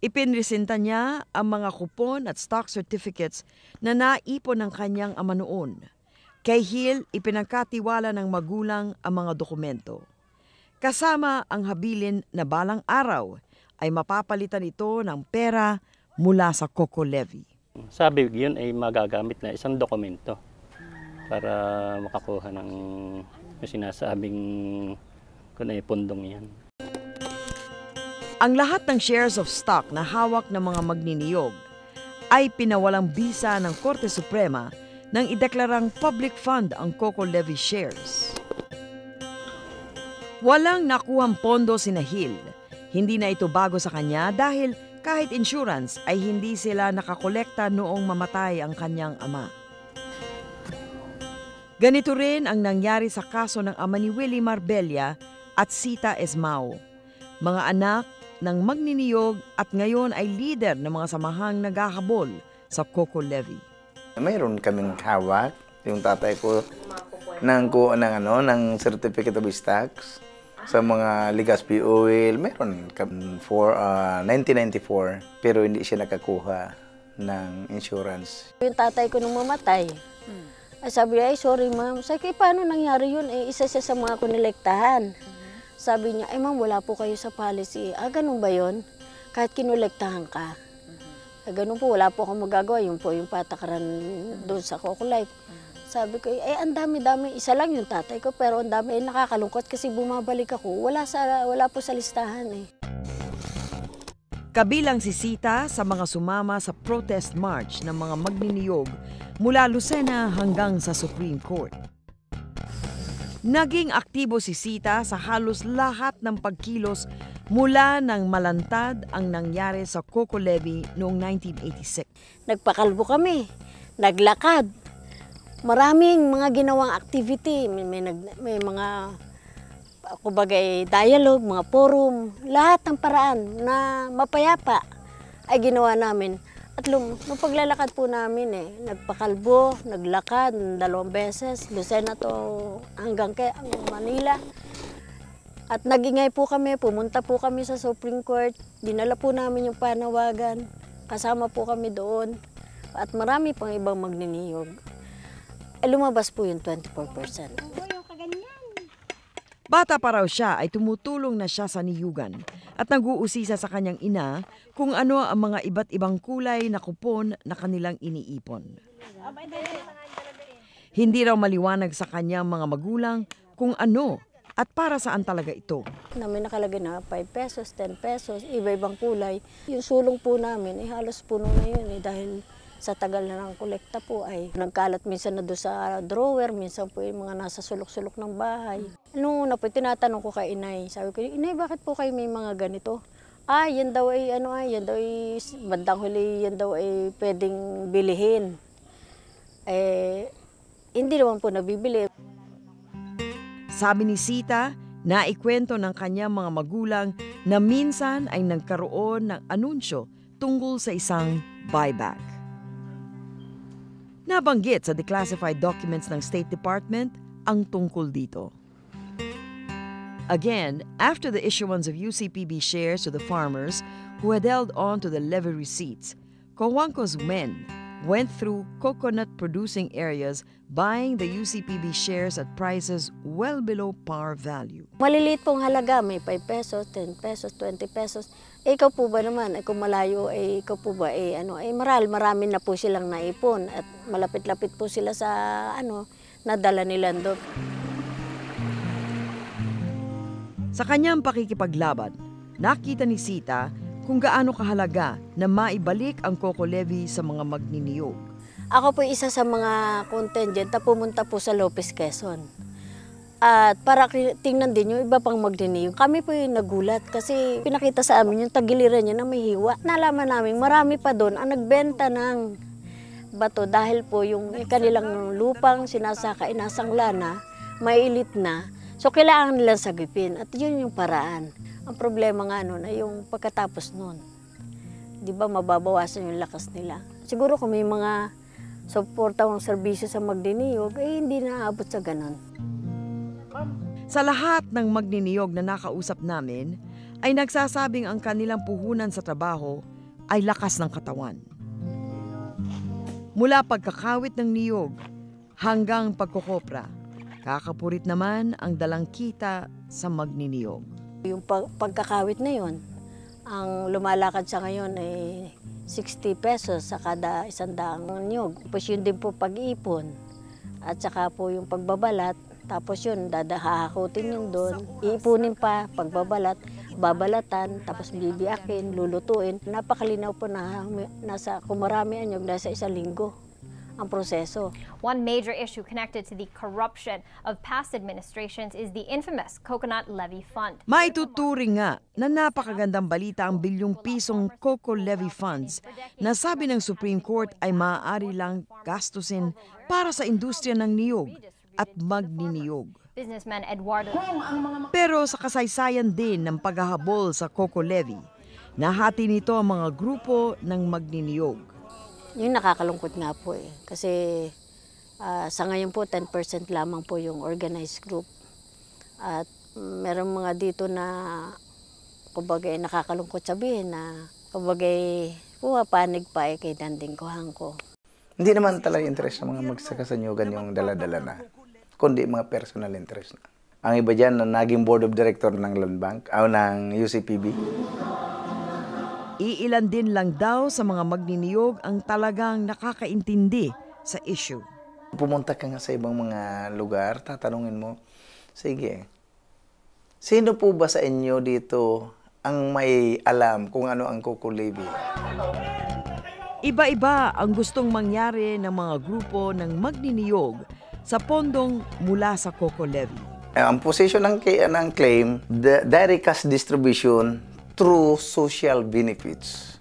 ipinresenta niya ang mga kupon at stock certificates na naipon ng kanyang ama noon. Kay Hill, ipinagkatiwala ng magulang ang mga dokumento. Kasama ang habilin na balang araw ay mapapalitan ito ng pera mula sa Coco Levy. Sabi yun ay magagamit na isang dokumento para makakuha ng sinasabing kung ay pundong yan. Ang lahat ng shares of stock na hawak ng mga magniniyog ay pinawalang bisa ng Korte Suprema nang ideklarang public fund ang Coco Levy shares. Walang nakuhang pondo sina Hill. Hindi na ito bago sa kanya dahil kahit insurance ay hindi sila nakakolekta noong mamatay ang kanyang ama. Ganito rin ang nangyari sa kaso ng ama ni Willie Marbella at Sita Esmao, mga anak ng magniniyog at ngayon ay leader ng mga samahang naghahabol sa Coco Levy. Mayroon kaming hawak, yung tatay ko ng certificate of stocks sa mga Legazpi Oil. Mayroon kami for 1994 pero hindi siya nakakuha ng insurance. Yung tatay ko nung mamatay, sabi ay sorry ma'am. Sabi ko, paano nangyari yun? Isa siya sa mga kunilektahan. Sabi niya, ay ma'am, wala po kayo sa policy. Ganun ba yun? Kahit kinolektahan ka. Ganun po, wala po akong magagawa. Yun po yung patakaran doon sa Coco Life. Sabi ko, ang dami-dami. Isa lang yung tatay ko, pero ang dami. Nakakalungkot kasi bumabalik ako. Wala po sa listahan eh. Kabilang si Sita sa mga sumama sa protest march ng mga magniniyog mula Lucena hanggang sa Supreme Court. Naging aktibo si Sita sa halos lahat ng pagkilos mula nang malantad ang nangyari sa Coco Levy noong 1986. Nagpakalbo kami, naglakad. Maraming mga ginawang activity, may mga kubagay dialogue, mga forum, lahat ng paraan na mapayapa ay ginawa namin. At nung paglalakad po namin nagpakalbo, naglakad 2 beses, Lucena to hanggang Manila. At nagingay po kami, pumunta po kami sa Supreme Court, dinala po namin yung panawagan, kasama po kami doon. At marami pang ibang magniniyog. Lumabas po yung 24%. Bata pa raw siya ay tumutulong na siya sa niyugan at nag-uusisa sa kanyang ina kung ano ang mga iba't ibang kulay na kupon na kanilang iniipon. Hindi raw maliwanag sa kanyang mga magulang kung ano at para saan talaga ito. May nakalagay na 5 pesos, 10 pesos, iba-ibang kulay. Yung sulong po namin, halos puno na yun dahil sa tagal na ng kolekta po ay nagkalat minsan na doon sa drawer, minsan po yung mga nasa sulok-sulok ng bahay. Noong una po, tinatanong ko kay inay, sabi ko, inay, bakit po kayo may mga ganito? Yan daw ay, yan daw ay, bandang huli, yan daw ay pwedeng bilihin. Hindi naman po nabibili. Sabi ni Sita, naikwento ng kanyang mga magulang na minsan ay nagkaroon ng anunsyo tungkol sa isang buyback. Nabanggit sa declassified documents ng State Department ang tungkol dito. Again, after the issuance of UCPB shares to the farmers who had held on to the levy receipts, Cojuangco's men went through coconut-producing areas buying the UCPB shares at prices well below par value. Maliliit pong halaga, may 5 pesos, 10 pesos, 20 pesos. Ikaw po ba naman, kung malayo, ikaw po ba, marami na po silang naipon at malapit-lapit po sila sa, nadala nila doon. Sa kanyang pakikipaglaban, nakita ni Sita kung gaano kahalaga na maibalik ang Coco Levy sa mga magniniyog. Ako po isa sa mga contingent na pumunta po sa Lopez, Quezon. At para tingnan din yung iba pang magniniyog. Kami po yung nagulat kasi pinakita sa amin yung tagiliran niya na may hiwa. Nalaman namin marami pa doon ang nagbenta ng bato dahil po yung kanilang lupang sinasaka inasang lana, mailit na. So kailangan nilang sagipin at yun yung paraan. Ang problema nga na yung pagkatapos nun. Di ba mababawasan yung lakas nila. Siguro kung may mga suportawang serbisyo sa magniniyog, hindi naaabot sa ganon. Sa lahat ng magniniyog na nakausap namin, ay nagsasabing ang kanilang puhunan sa trabaho ay lakas ng katawan. Mula pagkakawit ng niyog hanggang pagkukopra, kakapurit naman ang dalang kita sa magniniyog. Yung pagkakawit na yun, ang lumalakad sa ngayon ay 60 pesos sa kada 100 niyog. Tapos yun din po pag-ipon at saka po yung pagbabalat. Tapos yun, hahakutin yun doon. Iipunin pa, pagbabalat, babalatan, tapos bibiyakin, lulutuin. Napakalinaw po na kung marami anyog, nasa 1 linggo ang proseso. One major issue connected to the corruption of past administrations is the infamous Coconut Levy Fund. Maituturing nga na napakagandang balita ang bilyong pisong Coco Levy Funds na sabi ng Supreme Court ay maaari lang gastusin para sa industriya ng niyog at magniniyog. Businessman Eduardo. Pero sa kasaysayan din ng paghahabol sa Coco Levy, nahati nito ang mga grupo ng magniniyog. Yung nakakalungkot nga po kasi sa ngayon po 10% lamang po yung organized group. At meron mga dito na kumbaga nakakalungkot sabihin na kumbaga panig pa kay Danding Cojuangco. Hindi naman talaga interest ng mga magsakasanyugan yung dala-dala na, kundi mga personal interest na. Ang iba dyan na naging board of director ng Land Bank, ng UCPB. Iilan din lang daw sa mga magniniyog ang talagang nakakaintindi sa issue. Pumunta ka nga sa ibang mga lugar, tatanungin mo, sige, sino po ba sa inyo dito ang may alam kung ano ang Coco Levy? Iba-iba ang gustong mangyari ng mga grupo ng magniniyog sa pondong mula sa Coco Levy. Ang position ng claim, the direct cash distribution through social benefits.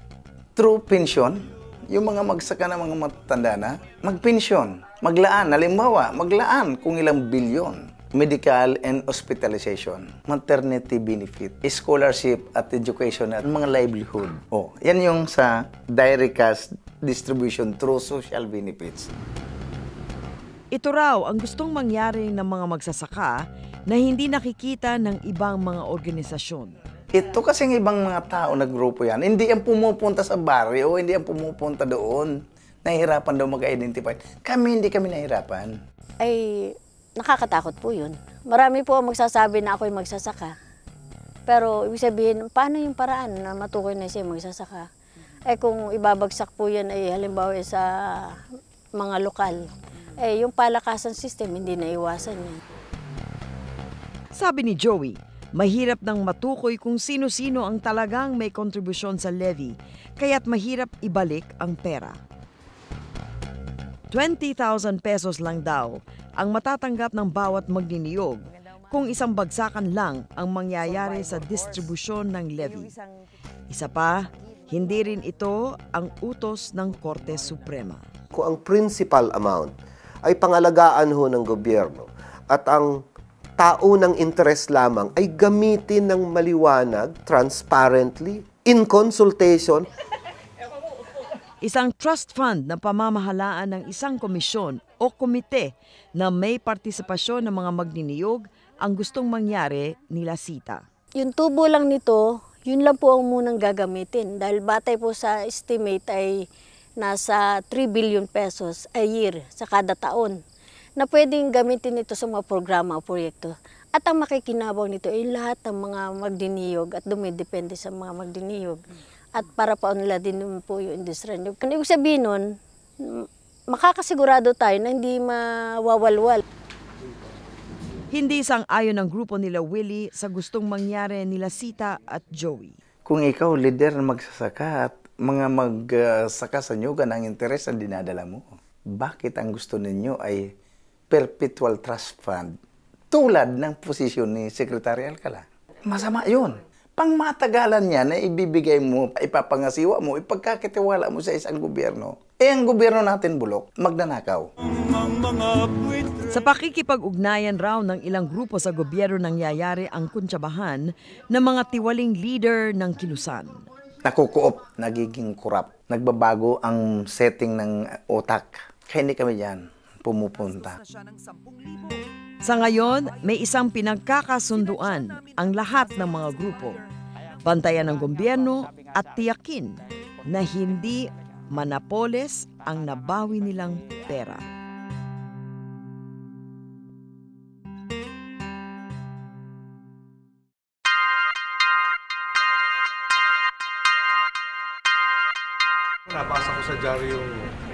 Through pension, yung mga magsaka na mga matanda na, magpensyon, maglaan, halimbawa, maglaan kung ilang bilyon. Medical and hospitalization, maternity benefit, scholarship at education at mga livelihood. Yan yung sa direct cash distribution through social benefits. Ito raw ang gustong mangyari ng mga magsasaka na hindi nakikita ng ibang mga organisasyon. Ito kasing ibang mga tao na grupo yan, hindi yan pumupunta sa baryo, hindi yan pumupunta doon. Nahihirapan daw mag-identify. Hindi kami nahihirapan. Ay, nakakatakot po yun. Marami po ang magsasabi na ako'y magsasaka. Pero ibig sabihin, paano yung paraan na matukoy na siya magsasaka? Kung ibabagsak po yan ay halimbawa sa mga lokal, yung palakasan system hindi na iwasan yan. Sabi ni Joey, mahirap nang matukoy kung sino-sino ang talagang may kontribusyon sa levy, kaya't mahirap ibalik ang pera. 20,000 pesos lang daw ang matatanggap ng bawat magniniyog kung isang bagsakan lang ang mangyayari sa distribusyon ng levy. Isa pa, hindi rin ito ang utos ng Korte Suprema. Kung ang principal amount ay pangalagaan ho ng gobyerno at ang taunang interest lamang ay gamitin ng maliwanag, transparently, in consultation. Isang trust fund na pamamahalaan ng isang komisyon o komite na may partisipasyon ng mga magniniyog ang gustong mangyari nila Sita. Yung tubo lang nito, yun lang po ang munang gagamitin dahil batay po sa estimate ay nasa 3 billion pesos a year sa kada taon na pwedeng gamitin ito sa mga programa o proyekto. At ang makikinabang nito ay lahat ng mga magniniyog at dumidepende sa mga magniniyog. At para paunlad din po yung industriya nyo. Ibig sabihin nun, makakasigurado tayo na hindi mawawalwal. Hindi sang-ayon ang grupo nila Willie sa gustong mangyari nila Sita at Joey. Kung ikaw leader na magsasaka at mga magsaka sa nyugan ang interes ang dinadala mo, bakit ang gusto ninyo ay perpetual trust fund tulad ng posisyon ni Secretary Alcala? Masama yun. Pangmatagalan niya na ibibigay mo, ipapangasiwa mo, ipagkakitiwala mo sa isang gobyerno. Ang gobyerno natin bulok, magnanakaw. Sa pakikipag-ugnayan raw ng ilang grupo sa gobyerno nangyayari ang kuntsabahan ng mga tiwaling leader ng kilusan. Nakukuop, nagiging korap. Nagbabago ang setting ng utak. Kaya hindi kami dyan pumupunta. Sa ngayon, may isang pinagkakasunduan ang lahat ng mga grupo. Bantayan ng gobyerno at tiyakin na hindi manapoles ang nabawi nilang pera. Nabasa ko sa dyaryo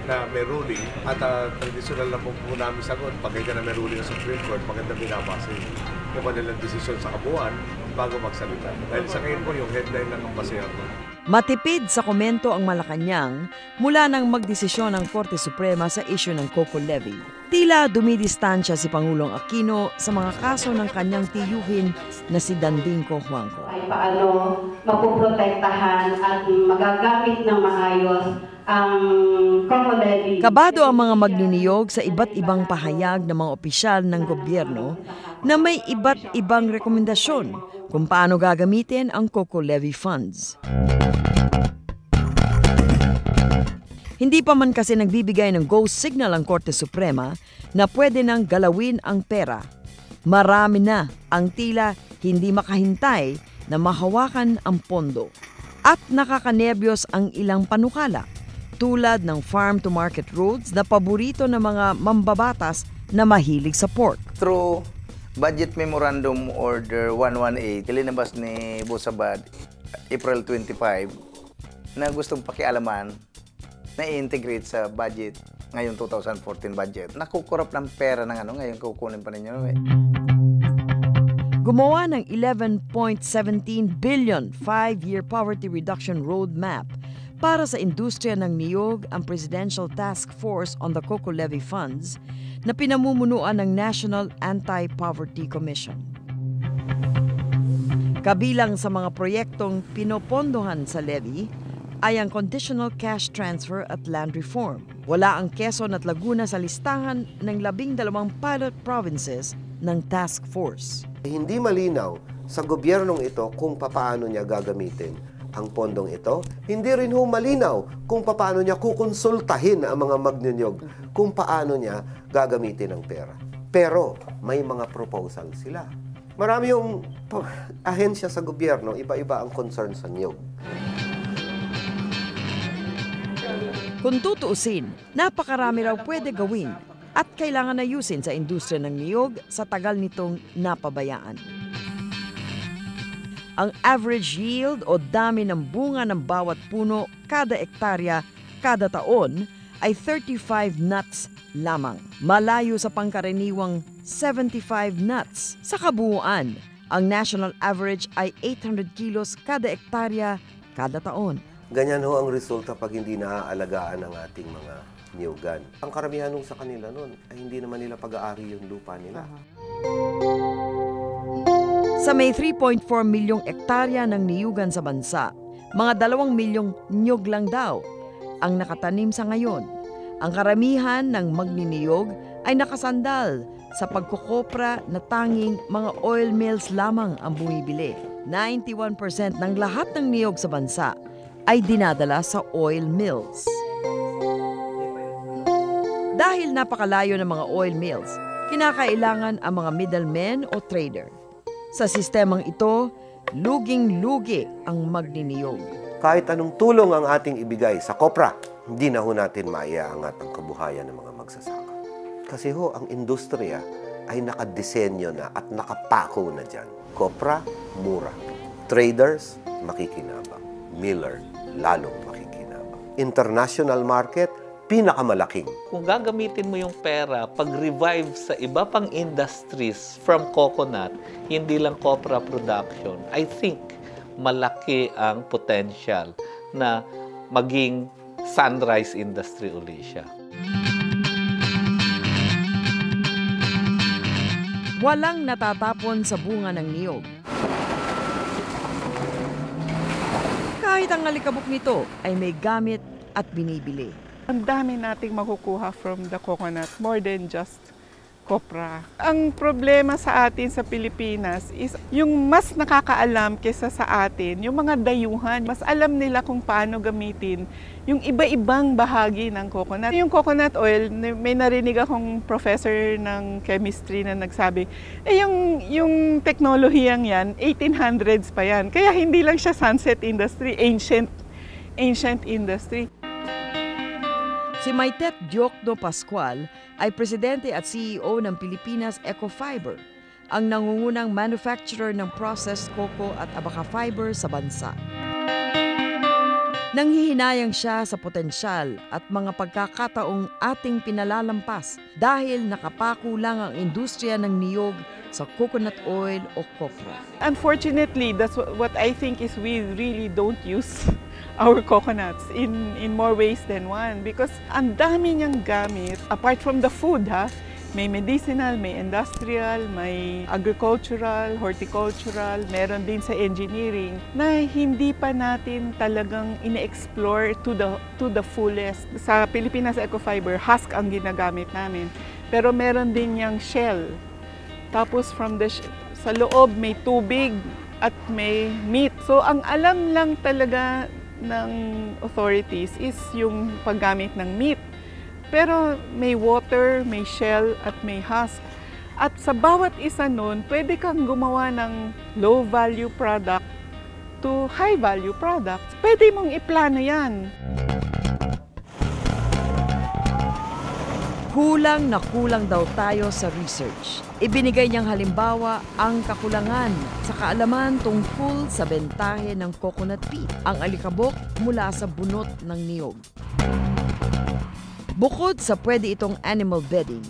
na may ruling at traditional na po namin sagot. Pagka na may ruling sa Supreme Court, maganda binabasa yung kanilang desisyon sa kabuuan bago magsalita. Dahil sa ngayon po yung headline ng kampasya ko. Matipid sa komento ang Malacanang mula nang magdesisyon ng Korte Suprema sa issue ng Coco Levy. Tila dumidistansya si Pangulong Aquino sa mga kaso ng kanyang tiyuhin na si Dandingco Huangco. Ay paano mapoprotektahan at magagamit ng maayos ang Coco Levy. Kabado ang mga magniniyog sa iba't ibang pahayag ng mga opisyal ng gobyerno na may iba't ibang rekomendasyon kung paano gagamitin ang Coco Levy funds. Hindi pa man kasi nagbibigay ng go signal ang Korte Suprema na pwede nang galawin ang pera. Marami na ang tila hindi makahintay na mahawakan ang pondo. At nakakanebyos ang ilang panukala tulad ng farm-to-market roads na paborito ng mga mambabatas na mahilig sa pork. Through Budget Memorandum Order 118, ilinabas ni Bosabad April 25 na gustong pakialaman na i-integrate sa budget ngayong 2014 budget. Nakukurap ng pera ng ngayon kukunin pa ninyo. Gumawa ng 11.17 billion 5-year poverty reduction roadmap para sa industriya ng niyog ang Presidential Task Force on the Coco Levy Funds na pinamumunuan ng National Anti-Poverty Commission. Kabilang sa mga proyektong pinopondohan sa levy ay ang conditional cash transfer at land reform. Wala ang Quezon at Laguna sa listahan ng 12 pilot provinces ng task force. Hindi malinaw sa gobyernong ito kung paano niya gagamitin ang pondong ito. Hindi rin ho malinaw kung paano niya kukonsultahin ang mga magninyog kung paano niya gagamitin ang pera. Pero may mga proposal sila. Marami yung ahensya sa gobyerno, iba-iba ang concern sa niyog. Kung tutuusin, napakarami raw pwede gawin at kailangan ayusin sa industriya ng niyog sa tagal nitong napabayaan. Ang average yield o dami ng bunga ng bawat puno kada ektarya kada taon ay 35 nuts lamang. Malayo sa pangkaraniwang 75 nuts. Sa kabuuan, ang national average ay 800 kilos kada ektarya kada taon. Ganyan ho ang resulta pag hindi naaalagaan ang ating mga niyogan. Ang karamihan sa kanila nun ay hindi naman nila pag-aari yung lupa nila. Sa may 3.4 milyong ektarya ng niyugan sa bansa, mga 2 milyong niyog lang daw ang nakatanim sa ngayon. Ang karamihan ng magniniyog ay nakasandal sa pagkukopra na tanging mga oil mills lamang ang bumibili. 91% ng lahat ng niyog sa bansa ay dinadala sa oil mills. Dahil napakalayo ng mga oil mills, kinakailangan ang mga middlemen o trader. Sa sistemang ito, luging-lugi ang magniniyog. Kahit anong tulong ang ating ibigay sa kopra, hindi na ho natin maiaangat ang kabuhayan ng mga magsasaka. Kasi ho, ang industriya ay nakadesenyo na at nakapako na dyan. Kopra, mura. Traders, makikinabang. Miller, lalong makikinabang. International market, pinakamalaking. Kung gagamitin mo yung pera pag-revive sa iba pang industries from coconut, hindi lang copra production, I think malaki ang potential na maging sunrise industry uli siya. Walang natatapon sa bunga ng niyog. Kahit ang alikabok nito ay may gamit at binibili. Ang dami nating makukuha from the coconut, more than just copra. Ang problema sa atin sa Pilipinas is yung mas nakakaalam kesa sa atin, yung mga dayuhan, mas alam nila kung paano gamitin yung iba-ibang bahagi ng coconut. Yung coconut oil, may narinig akong professor ng chemistry na nagsabi, yung teknolohiyang yan, 1800s pa yan. Kaya hindi lang siya sunset industry, ancient industry. Si Maitet Diokno Pascual ay presidente at CEO ng Pilipinas Ecofiber, ang nangungunang manufacturer ng processed cocoa at abaca fiber sa bansa. Nanghihinayang siya sa potensyal at mga pagkakataong ating pinalalampas dahil nakapako lang ang industriya ng niyog sa coconut oil o copra. Unfortunately, that's what I think is we really don't use our coconuts in more ways than one because ang dami niyang gamit apart from the food may medicinal, may industrial, may agricultural, horticultural, meron din sa engineering na hindi pa natin talagang ine-explore to the fullest. Sa Pilipinas Ecofiber, husk ang ginagamit namin pero meron din yang shell. Tapos sa loob may tubig at may meat. So ang alam lang talaga ng authorities is yung paggamit ng meat. Pero may water, may shell, at may husk. At sa bawat isa nun, pwede kang gumawa ng low-value product to high-value products. Pwede mong iplano yan. Kulang na kulang daw tayo sa research. Ibinigay niyang halimbawa ang kakulangan sa kaalaman tungkol sa bentahe ng coconut peat, ang alikabok mula sa bunot ng niyog. Bukod sa pwede itong animal bedding,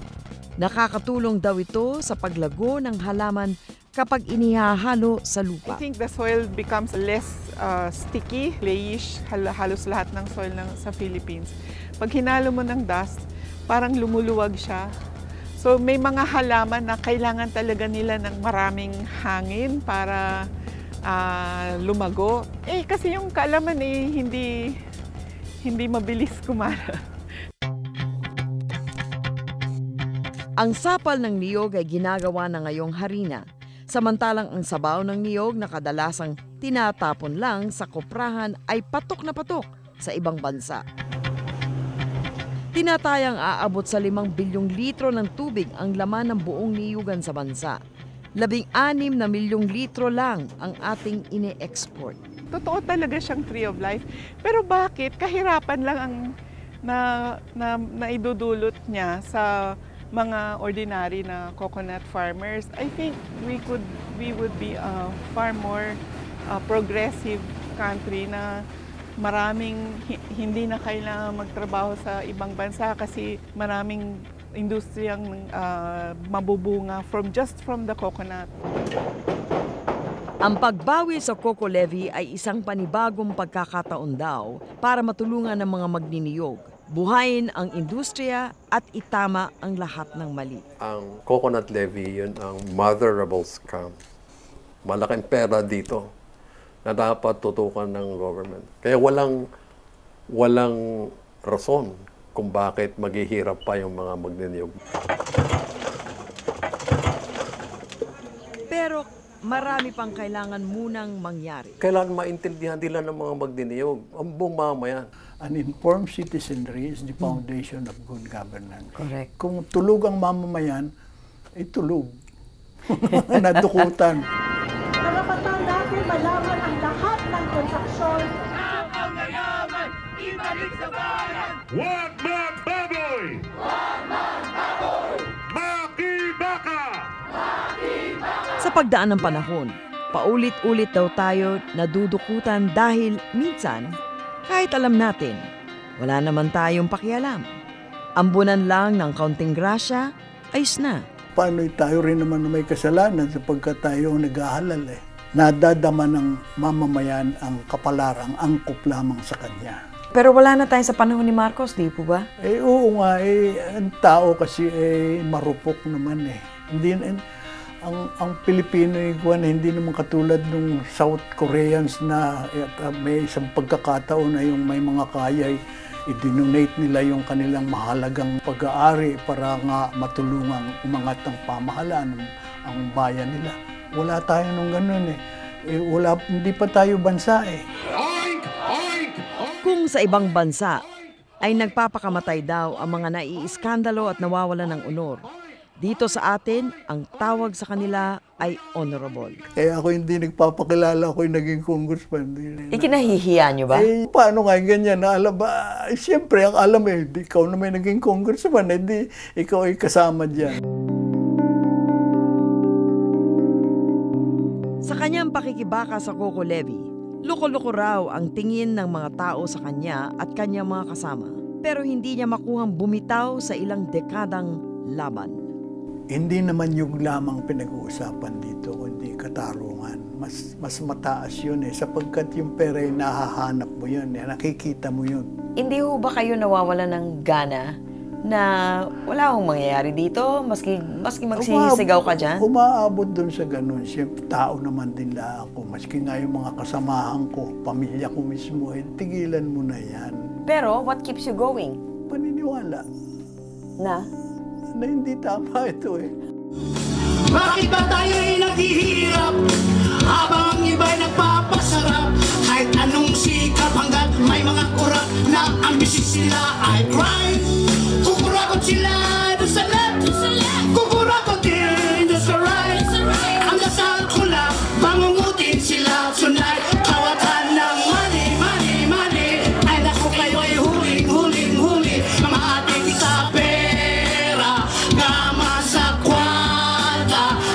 nakakatulong daw ito sa paglago ng halaman kapag inihahalo sa lupa. I think the soil becomes less sticky, clayish, halos lahat ng soil sa Philippines. Pag hinalo mo ng dust, parang lumuluwag siya. So may mga halaman na kailangan talaga nila ng maraming hangin para lumago. Kasi yung kaalaman hindi mabilis kumara. Ang sapal ng niyog ay ginagawa na ngayong harina, samantalang ang sabaw ng niyog na kadalasang tinatapon lang sa koprahan ay patok na patok sa ibang bansa. Tinatayang aabot sa 5 bilyong litro ng tubig ang laman ng buong niyugan sa bansa. 16 na milyong litro lang ang ating ine-export. Totoo talaga siyang tree of life. Pero bakit kahirapan lang ang na idudulot niya sa mga ordinary na coconut farmers, I think we would be a far more progressive country na maraming hindi na kailangan magtrabaho sa ibang bansa kasi maraming industriyang mabubunga just from the coconut. Ang pagbawi sa Coco Levy ay isang panibagong pagkakataon daw para matulungan ng mga magniniyog, buhayin ang industriya at itama ang lahat ng mali. Ang coconut levy, yun ang motherable scam. Malaking pera dito na dapat tutukan ng government. Kaya walang rason kung bakit maghihirap pa yung mga magniniyog. Pero marami pang kailangan munang mangyari. Kailangan maintindihan nila ng mga magniniyog, ang buong mamayan. An informed citizenry is the foundation of good governance. Correct. Kung tulog ang mamamayan, ay tulog. Nadukutan. Karapatan natin malaman ang lahat ng transaksyon. Ang mayaman, ibalik sa bayan! Huwag magbaboy! Huwag magbaboy! Makibaka! Sa pagdaan ng panahon, paulit-ulit daw tayo nadudukutan dahil minsan, kahit alam natin, wala naman tayong pakialam. Ambunan lang ng kaunting grasya, ayos na. Paano tayo rin naman may kasalanan sapagkat tayo nag-aalal eh. Nadadama ng mamamayan ang kapalarang angkop lamang sa kanya. Pero wala na tayo sa panahon ni Marcos, di po ba? Eh oo nga, ang tao kasi marupok naman eh. Hindi, ang Pilipino hindi naman katulad ng South Koreans na may isang pagkakataon na yung may mga kaya i-donate nila yung kanilang mahalagang pag-aari para nga matulungang umangat ang pamahalaan ang bayan nila. Wala tayo nung ganun eh. Hindi pa tayo bansa eh. Kung sa ibang bansa ay nagpapakamatay daw ang mga naiiskandalo at nawawalan ng honor, dito sa atin, ang tawag sa kanila ay honorable. Ako hindi nagpapakilala ako yung naging congressman. Ikinahihiya nyo ba? Paano nga ganyan? Siyempre, ang alam ikaw na may naging congressman, hindi ikaw ay kasama dyan. Sa kanyang pakikibaka sa Coco Levy, loko-loko raw ang tingin ng mga tao sa kanya at kanyang mga kasama. Pero hindi niya makuhang bumitaw sa ilang dekadang laban. Hindi naman yung lamang pinag-uusapan dito, kundi katarungan. Mas mataas yun sapagkat yung pera ay nahahanap mo yun, nakikita mo yun. Hindi ho ba kayo nawawala ng gana na wala akong mangyayari dito, maski magsisigaw ka dyan? Umaabot dun sa ganun. Siyempre, tao naman din lang ako. Maski nga yung mga kasamahan ko, pamilya ko mismo, tigilan mo na yan. Pero, what keeps you going? Paniniwala. Na hindi tama ito eh. Bakit ba tayo'y naghihirap habang ang iba'y nagpapasarap? Kahit anong sikap hanggat may mga kurap na ambisyon sila ay crime. Kukurakot sila doon sa left, kukurakot din doon sa right. Ang dasal ko lang, bangungutin sila sunay. Kawatan ng money, money, money. Ay naku kayo'y huling, huling, huli. Mga ating isabi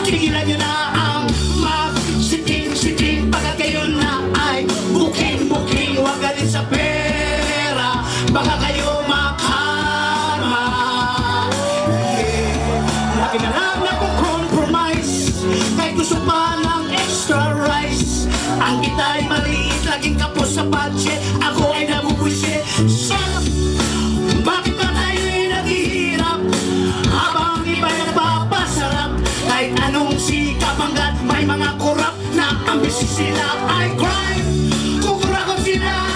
tigilan nyo na ang mag-siting-siting pagkat kayo na ay booking-booking. Huwag galit sa pera, baka kayo makarma. Laki na lang nagko-compromise, kahit gusto pa ng extra rice. Ang kita'y maliit, laging kapos sa budget, ako ay nabubwisit. Bakit ba tayo'y naghihirap habang iba'y nagpapasarap? Kahit anong sikap hanggat may mga kurap na ambisyon sila ay crime. Kukurakot sila